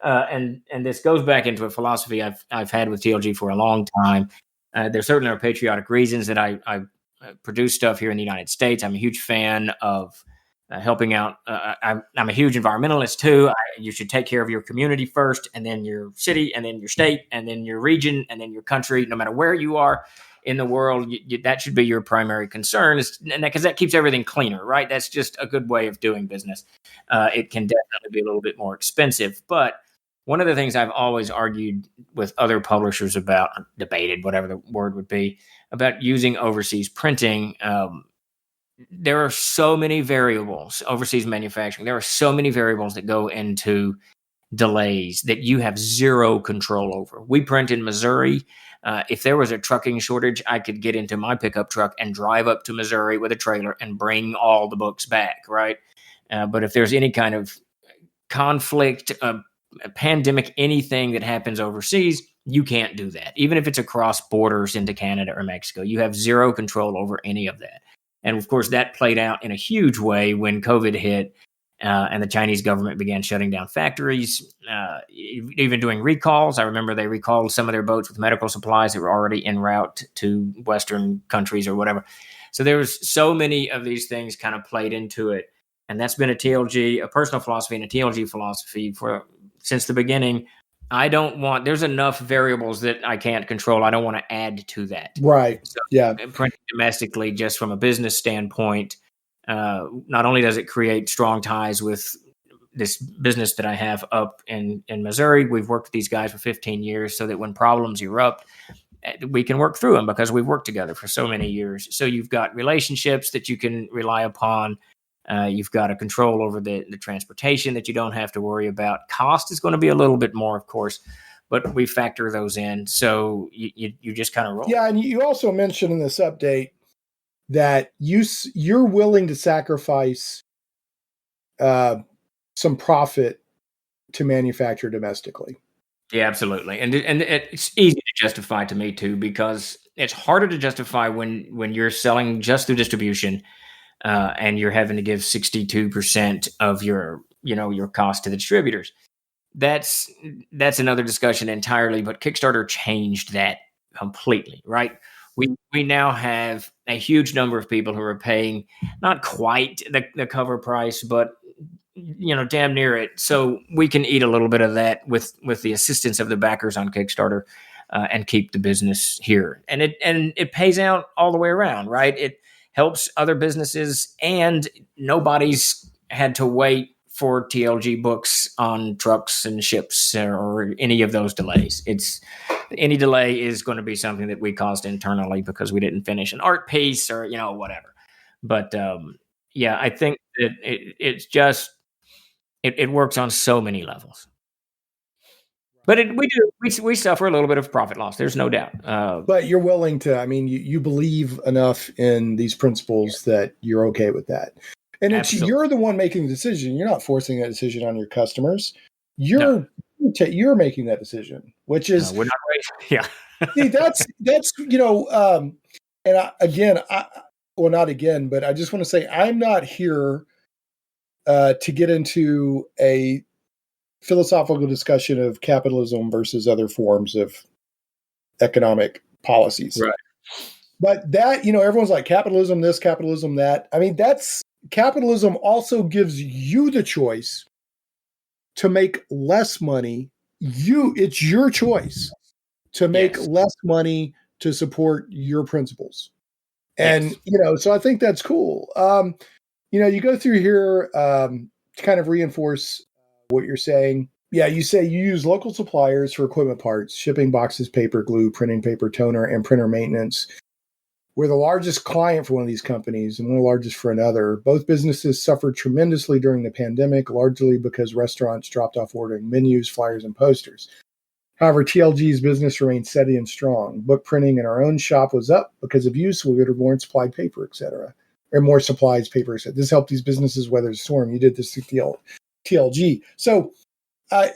and this goes back into a philosophy I've had with TLG for a long time. There certainly are patriotic reasons that I produce stuff here in the United States. I'm a huge fan of helping out. I'm a huge environmentalist too. You should take care of your community first, and then your city, and then your state, and then your region, and then your country. No matter where you are in the world, that should be your primary concern, because that keeps everything cleaner, right? That's just a good way of doing business. It can definitely be a little bit more expensive, but one of the things I've always argued with other publishers about, or debated, whatever the word would be, about using overseas printing. There are so many variables, overseas manufacturing. There are so many variables that go into delays that you have zero control over. We print in Missouri. If there was a trucking shortage, I could get into my pickup truck and drive up to Missouri with a trailer and bring all the books back, right? But if there's any kind of conflict, a pandemic, anything that happens overseas, you can't do that. Even if it's across borders into Canada or Mexico, you have zero control over any of that. And of course, that played out in a huge way when COVID hit. And the Chinese government began shutting down factories, even doing recalls. I remember they recalled some of their boats with medical supplies that were already en route to Western countries or whatever. So there was so many of these things kind of played into it. And that's been a personal philosophy and a TLG philosophy since the beginning. There's enough variables that I can't control. I don't want to add to that. Right. So, yeah. Printing domestically, just from a business standpoint, not only does it create strong ties with this business that I have up in Missouri, we've worked with these guys for 15 years so that when problems erupt, we can work through them because we've worked together for so many years. So you've got relationships that you can rely upon. You've got a control over the transportation that you don't have to worry about. Cost is going to be a little bit more, of course, but we factor those in. So you just kind of roll. Yeah, and you also mentioned in this update that you're willing to sacrifice some profit to manufacture domestically. Yeah, absolutely. And it's easy to justify to me too, because it's harder to justify when you're selling just through distribution and you're having to give 62% of your cost to the distributors. That's another discussion entirely, but Kickstarter changed that completely, right? We now have a huge number of people who are paying not quite the cover price, but damn near it. So we can eat a little bit of that with the assistance of the backers on Kickstarter and keep the business here. And it pays out all the way around, right? It helps other businesses, and nobody's had to wait for TLG books on trucks and ships or any of those delays. Any delay is going to be something that we caused internally because we didn't finish an art piece or whatever. But I think that it works on so many levels. But we suffer a little bit of profit loss. There's no doubt. But you're willing to. I mean, you believe enough in these principles that you're okay with that. And you're the one making the decision. You're not forcing that decision on your customers. You're making that decision, which is we're not ready. Yeah. See, that's not again, but I just want to say I'm not here to get into a philosophical discussion of capitalism versus other forms of economic policies. Right. But that, everyone's like capitalism this, capitalism that. I mean, capitalism also gives you the choice to make less money. It's your choice to make less money to support your principles. And, so I think that's cool. You go through here to kind of reinforce what you're saying. Yeah, you say you use local suppliers for equipment parts, shipping boxes, paper, glue, printing paper, toner, and printer maintenance. We're the largest client for one of these companies and one of the largest for another. Both businesses suffered tremendously during the pandemic, largely because restaurants dropped off ordering menus, flyers, and posters. However, TLG's business remained steady and strong. Book printing in our own shop was up because of use. We ordered more supplied paper, etc. Or more supplies, paper, etc. This helped these businesses weather the storm. You did this through TLG. So I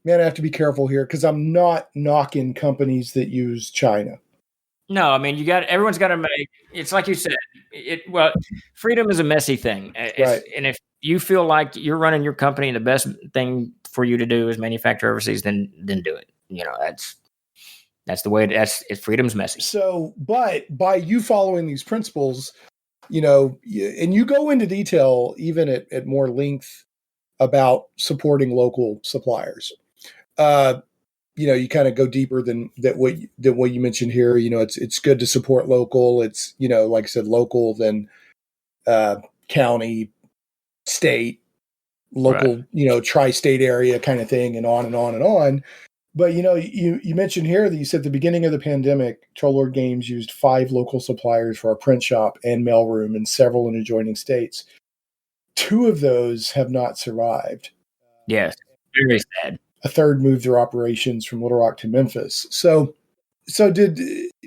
have to be careful here because I'm not knocking companies that use China. No, I mean, everyone's got to make, it's like you said, freedom is a messy thing. Right. And if you feel like you're running your company and the best thing for you to do is manufacture overseas, then do it. That's the way freedom's messy. So, but by you following these principles, and you go into detail, even at more length about supporting local suppliers. You kind of go deeper than what you mentioned here. It's good to support local. It's, like I said, local, then county, state, local, right. Tri-state area kind of thing, and on and on and on. But, you mentioned here that you said at the beginning of the pandemic, Troll Lord Games used 5 local suppliers for our print shop and mailroom in several in adjoining states. 2 of those have not survived. Yes. Very sad. A third moved their operations from Little Rock to Memphis. So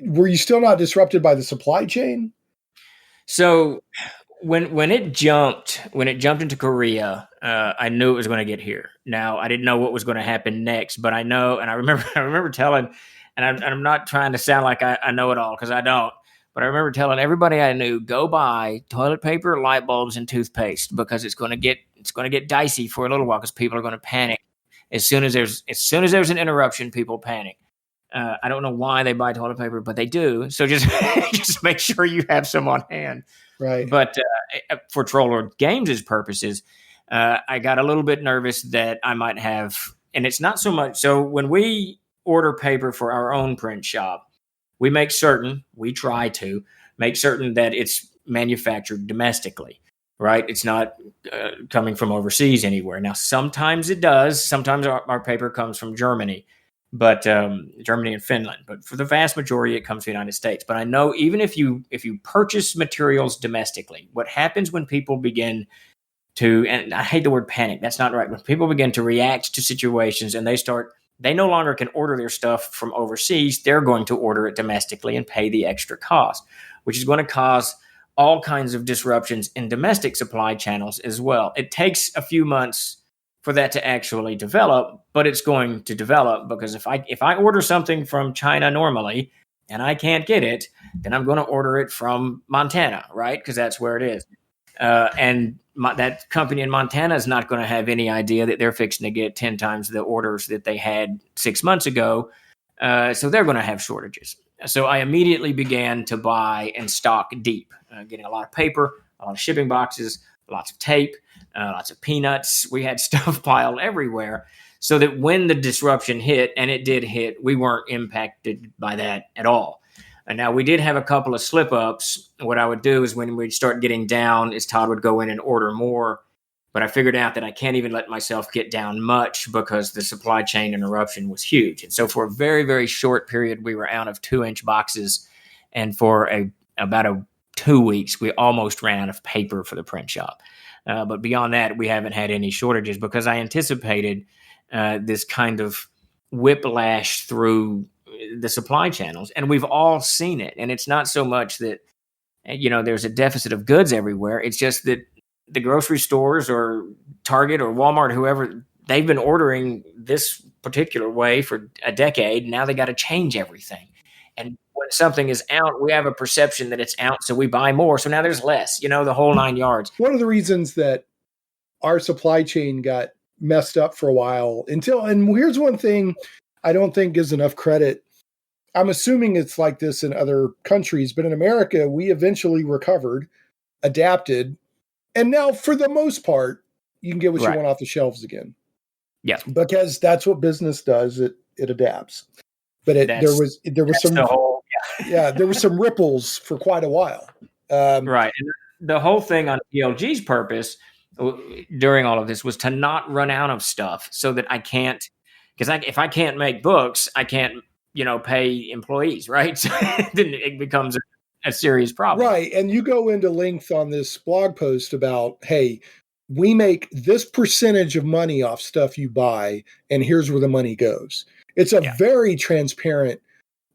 were you still not disrupted by the supply chain? So when it jumped into Korea, I knew it was going to get here. Now I didn't know what was going to happen next, but I know, and I remember telling, and I'm not trying to sound like I know it all because I don't, but I remember telling everybody I knew, go buy toilet paper, light bulbs, and toothpaste because it's going to get dicey for a little while because people are going to panic as soon as there's an interruption. People panic. I don't know why they buy toilet paper, but they do. So just just make sure you have some on hand. Right. But for Troll Lord Games' purposes, I got a little bit nervous that I might have, and it's not so much. So when we order paper for our own print shop, we try to make certain that it's manufactured domestically, right? It's not coming from overseas anywhere. Now, sometimes it does. Sometimes our paper comes from Germany. But Germany and Finland. But for the vast majority, it comes from the United States. But I know even if you purchase materials domestically, what happens when people begin to, and I hate the word panic, that's not right. When people begin to react to situations and they no longer can order their stuff from overseas, they're going to order it domestically and pay the extra cost, which is going to cause all kinds of disruptions in domestic supply channels as well. It takes a few months for that to actually develop, but it's going to develop because if I order something from China normally and I can't get it, then I'm going to order it from Montana, right? Because that's where it is. That company in Montana is not going to have any idea that they're fixing to get 10 times the orders that they had 6 months ago. So they're going to have shortages. So I immediately began to buy and stock deep, getting a lot of paper, a lot of shipping boxes, lots of tape, lots of peanuts. We had stuff piled everywhere so that when the disruption hit, and it did hit, we weren't impacted by that at all. And now we did have a couple of slip ups. What I would do is when we'd start getting down is Todd would go in and order more. But I figured out that I can't even let myself get down much because the supply chain interruption was huge. And so for a very, very short period, we were out of 2-inch boxes. And for about 2 weeks, we almost ran out of paper for the print shop. But beyond that, we haven't had any shortages because I anticipated this kind of whiplash through the supply channels. And we've all seen it. And it's not so much that, there's a deficit of goods everywhere. It's just that the grocery stores or Target or Walmart, whoever, they've been ordering this particular way for a decade. Now they got to change everything. And when something is out, we have a perception that it's out, so we buy more. So now there's less, the whole 9 yards. One of the reasons that our supply chain got messed up for a while and here's one thing I don't think gives enough credit. I'm assuming it's like this in other countries, but in America, we eventually recovered, adapted, and now for the most part, you can get what you want off the shelves again. Yeah. Because that's what business does. It adapts. But there was some there were some ripples for quite a while. Right. And the whole thing on PLG's purpose during all of this was to not run out of stuff so that I can't, because if I can't make books, I can't, pay employees, right? So then it becomes a serious problem. Right. And you go into length on this blog post about, hey, we make this percentage of money off stuff you buy, and here's where the money goes. It's a very transparent,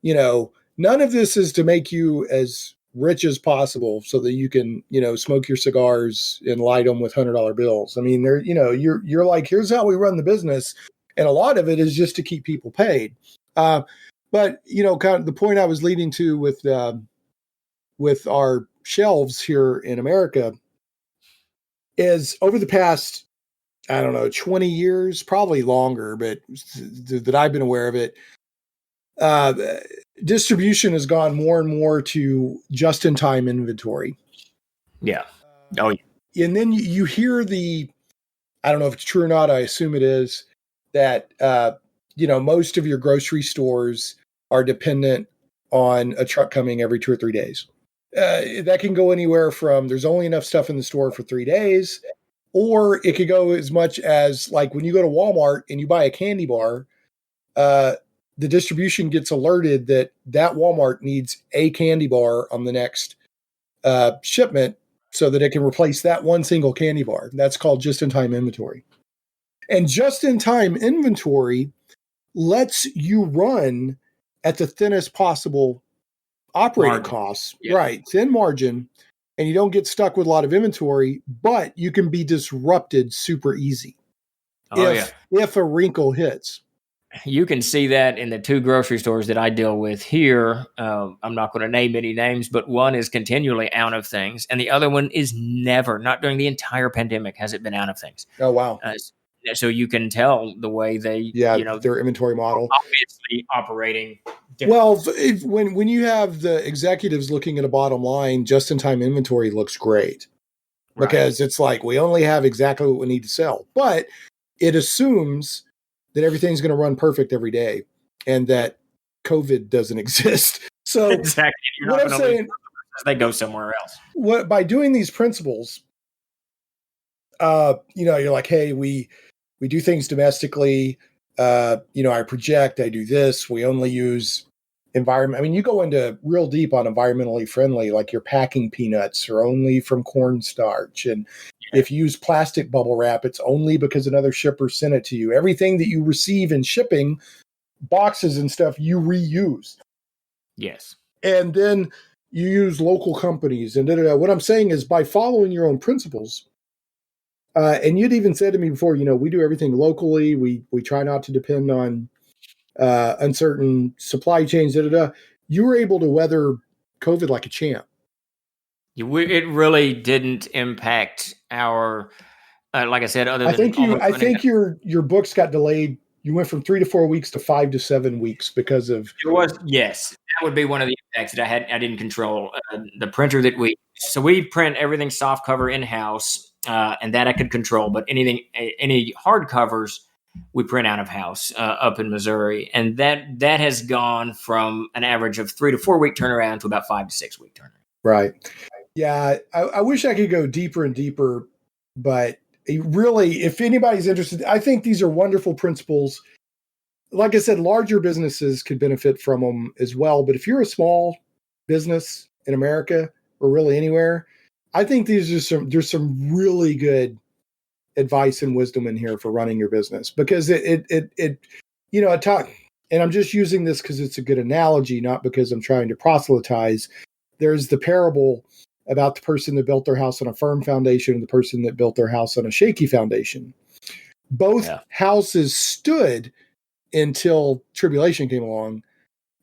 none of this is to make you as rich as possible so that you can, smoke your cigars and light them with $100 bills. I mean, you're like, here's how we run the business. And a lot of it is just to keep people paid. But, kind of the point I was leading to with our shelves here in America is over the past, 20 years, probably longer, but that I've been aware of it, distribution has gone more and more to just-in-time inventory. Yeah. Oh, yeah. And then you hear I don't know if it's true or not, I assume it is, that, most of your grocery stores are dependent on a truck coming every 2 or 3 days. That can go anywhere from there's only enough stuff in the store for 3 days, or it could go as much as like when you go to Walmart and you buy a candy bar, the distribution gets alerted that Walmart needs a candy bar on the next shipment so that it can replace that one single candy bar. That's called just-in-time inventory. And just-in-time inventory lets you run at the thinnest possible operating Margin. costs, Yeah. right? Thin margin, and you don't get stuck with a lot of inventory, but you can be disrupted super easy if a wrinkle hits. You can see that in the 2 grocery stores that I deal with here. I'm not going to name any names, but one is continually out of things, and the other one is never, not during the entire pandemic, has it been out of things. Oh, wow. So you can tell the way they, their inventory model. Obviously operating differently. Well, when you have the executives looking at a bottom line, just-in-time inventory looks great because it's like we only have exactly what we need to sell. But it assumes that everything's going to run perfect every day and that COVID doesn't exist. So exactly. What I'm saying, they go somewhere else. By doing these principles, you're like, hey, we do things domestically. I project, I do this. We only use environment. I mean, you go into real deep on environmentally friendly, like your packing peanuts are only from cornstarch. And if you use plastic bubble wrap, it's only because another shipper sent it to you. Everything that you receive in shipping, boxes and stuff, you reuse. Yes. And then you use local companies and What I'm saying is by following your own principles, and you'd even said to me before, we do everything locally. We try not to depend on uncertain supply chains. You were able to weather COVID like a champ. It really didn't impact our, like I said, I think your books got delayed. You went from 3 to 4 weeks to 5 to 7 weeks because of. It was, yes, that would be one of the impacts that I didn't control. The printer that we print everything soft cover in house, and that I could control. But any hard covers we print out of house up in Missouri, and that has gone from an average of 3 to 4 week turnaround to about 5 to 6 week turnaround. Right. Yeah, I wish I could go deeper and deeper, but really, if anybody's interested, I think these are wonderful principles. Like I said, larger businesses could benefit from them as well. But if you're a small business in America or really anywhere, I think there's some really good advice and wisdom in here for running your business because and I'm just using this because it's a good analogy, not because I'm trying to proselytize. There's the parable about the person that built their house on a firm foundation and the person that built their house on a shaky foundation. Both houses stood until tribulation came along,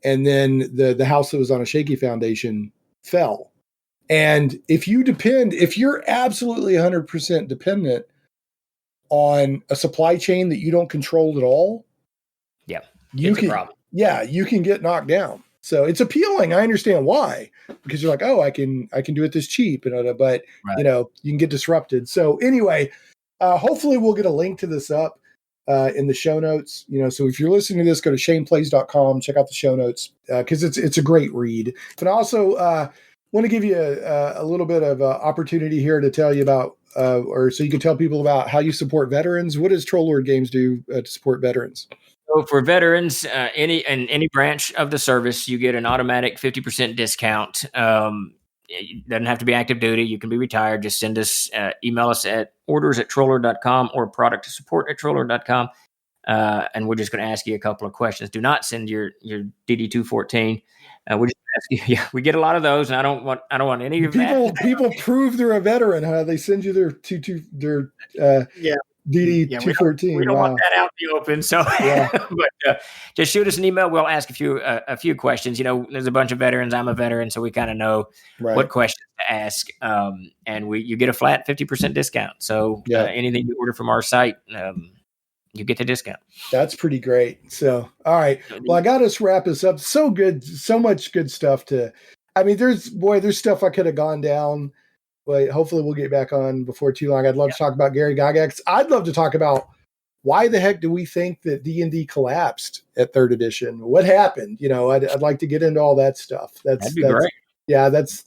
and then the house that was on a shaky foundation fell. And if you're absolutely 100% dependent on a supply chain that you don't control at all, you can get knocked down. So it's appealing. I understand why, because you're like, oh, I can do it this cheap, but you can get disrupted. So anyway, hopefully we'll get a link to this up in the show notes. So if you're listening to this, go to shaneplays.com, check out the show notes because it's a great read. And I also want to give you a little bit of opportunity here to tell you about, or so you can tell people about how you support veterans. What does Troll Lord Games do to support veterans? So for veterans, any branch of the service, you get an automatic 50% discount. It doesn't have to be active duty. You can be retired. Just send us, email us at orders@troller.com or product-support@troller.com. And we're just going to ask you a couple of questions. Do not send your DD-214. We just ask you, we get a lot of those, and I don't want any of that. People prove they're a veteran, huh? They send you their DD-214. We don't want that out in the open. So, but just shoot us an email. We'll ask a few questions. There's a bunch of veterans. I'm a veteran, so we kind of know what questions to ask. And you get a flat 50% discount. So anything you order from our site, you get the discount. That's pretty great. So, all right. Well, I got us wrap this up. So good. So much good stuff there's stuff I could have gone down. But hopefully we'll get back on before too long. I'd love to talk about Gary Gygax. I'd love to talk about why the heck do we think that D&D collapsed at 3rd edition? What happened? I'd like to get into all that stuff. That'd be great. Yeah, that's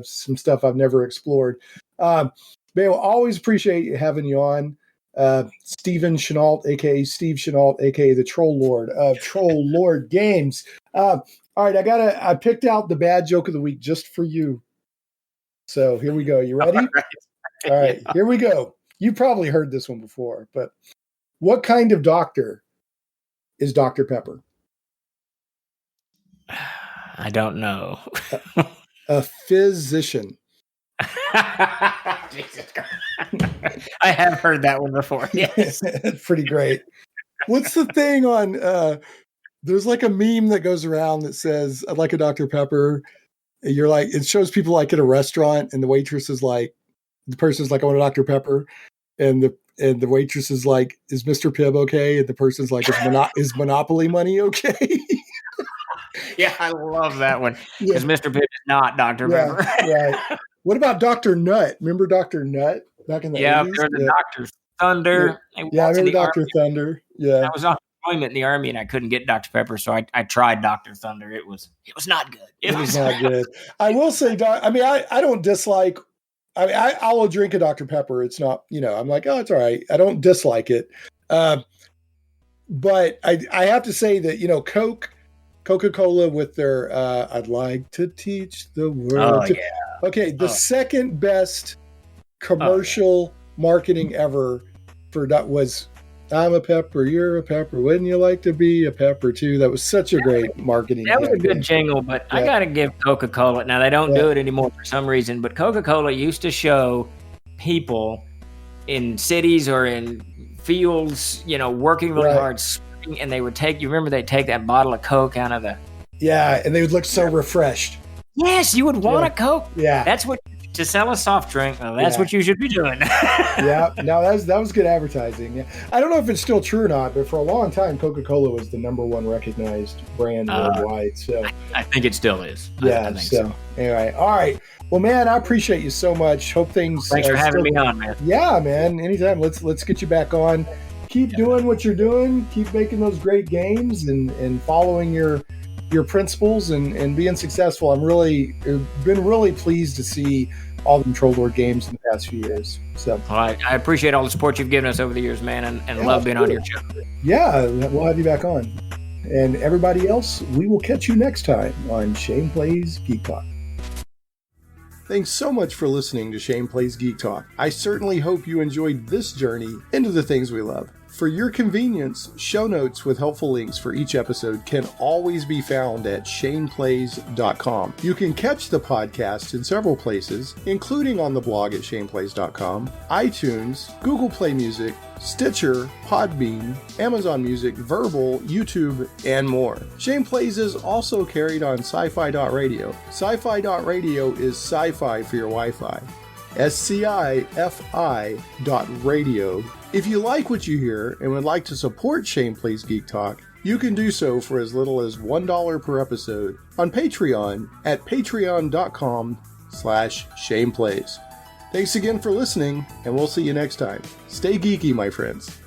some stuff I've never explored. But anyway, always appreciate having you on. Stephen Chenault, aka Steve Chenault, aka the Troll Lord of Troll Lord Games. All right, I picked out the bad joke of the week just for you. So here we go. You ready? All right, here we go. You probably heard this one before, but What kind of doctor is Dr. Pepper? I don't know. A physician. Jesus Christ. I have heard that one before. Yes. It's pretty great. What's the thing on there's like a meme that goes around that says, I'd like a Dr. Pepper. You're like, it shows people like at a restaurant and the waitress is like, the person's like, I want a Dr. Pepper. And the waitress is like, is Mr. Pibb okay? And the person's like, is Monopoly money okay? Yeah, I love that one. Because Mr. Pibb is not Dr. Pepper. Right. What about Dr. Nut? Remember Dr. Nut back in the 80s? Yeah, there's a Dr. Thunder. Yeah, I remember Dr. Thunder. Yeah. I was on deployment in the Army and I couldn't get Dr. Pepper, so I tried Dr. Thunder. It was not good. It was not good. I will say, I don't dislike. I will drink a Dr. Pepper. It's not, I'm like, oh, it's all right. I don't dislike it. But I have to say that, Coca-Cola with their, I'd like to teach the world. Oh, yeah. Okay. The second best commercial marketing ever was I'm a pepper, you're a pepper. Wouldn't you like to be a pepper too? That was such a great marketing. That was a good jingle, but I got to give Coca-Cola. Now, they don't do it anymore for some reason, but Coca-Cola used to show people in cities or in fields, working really hard, and they would take, you remember they'd take that bottle of Coke out of the... Yeah, and they would look so refreshed. Yes, you would want a Coke. Yeah. That's what... To sell a soft drink, that's what you should be doing. Yeah, no, that was good advertising. Yeah. I don't know if it's still true or not, but for a long time, Coca-Cola was the number one recognized brand worldwide. So I think it still is. Yeah. I think so. Anyway, all right. Well, man, I appreciate you so much. Hope things. Thanks for having me on, man. Yeah, man. Anytime. Let's get you back on. Keep doing what you're doing. Keep making those great games and following your principles and being successful. I've been really pleased to see all the Control Lord games in the past few years. So I appreciate all the support you've given us over the years, man, and love being on your show. Yeah, we'll have you back on. And everybody else, we will catch you next time on Shane Plays Geek Talk. Thanks so much for listening to Shane Plays Geek Talk. I certainly hope you enjoyed this journey into the things we love. For your convenience, show notes with helpful links for each episode can always be found at shaneplays.com. You can catch the podcast in several places, including on the blog at shaneplays.com, iTunes, Google Play Music, Stitcher, Podbean, Amazon Music, Verbal, YouTube, and more. Shane Plays is also carried on sci-fi.radio. Sci-fi.radio is sci-fi for your Wi-Fi. SCIFI.radio. If you like what you hear and would like to support Shane Plays Geek Talk, you can do so for as little as $1 per episode on Patreon at patreon.com/ShanePlays. Thanks again for listening, and we'll see you next time. Stay geeky, my friends.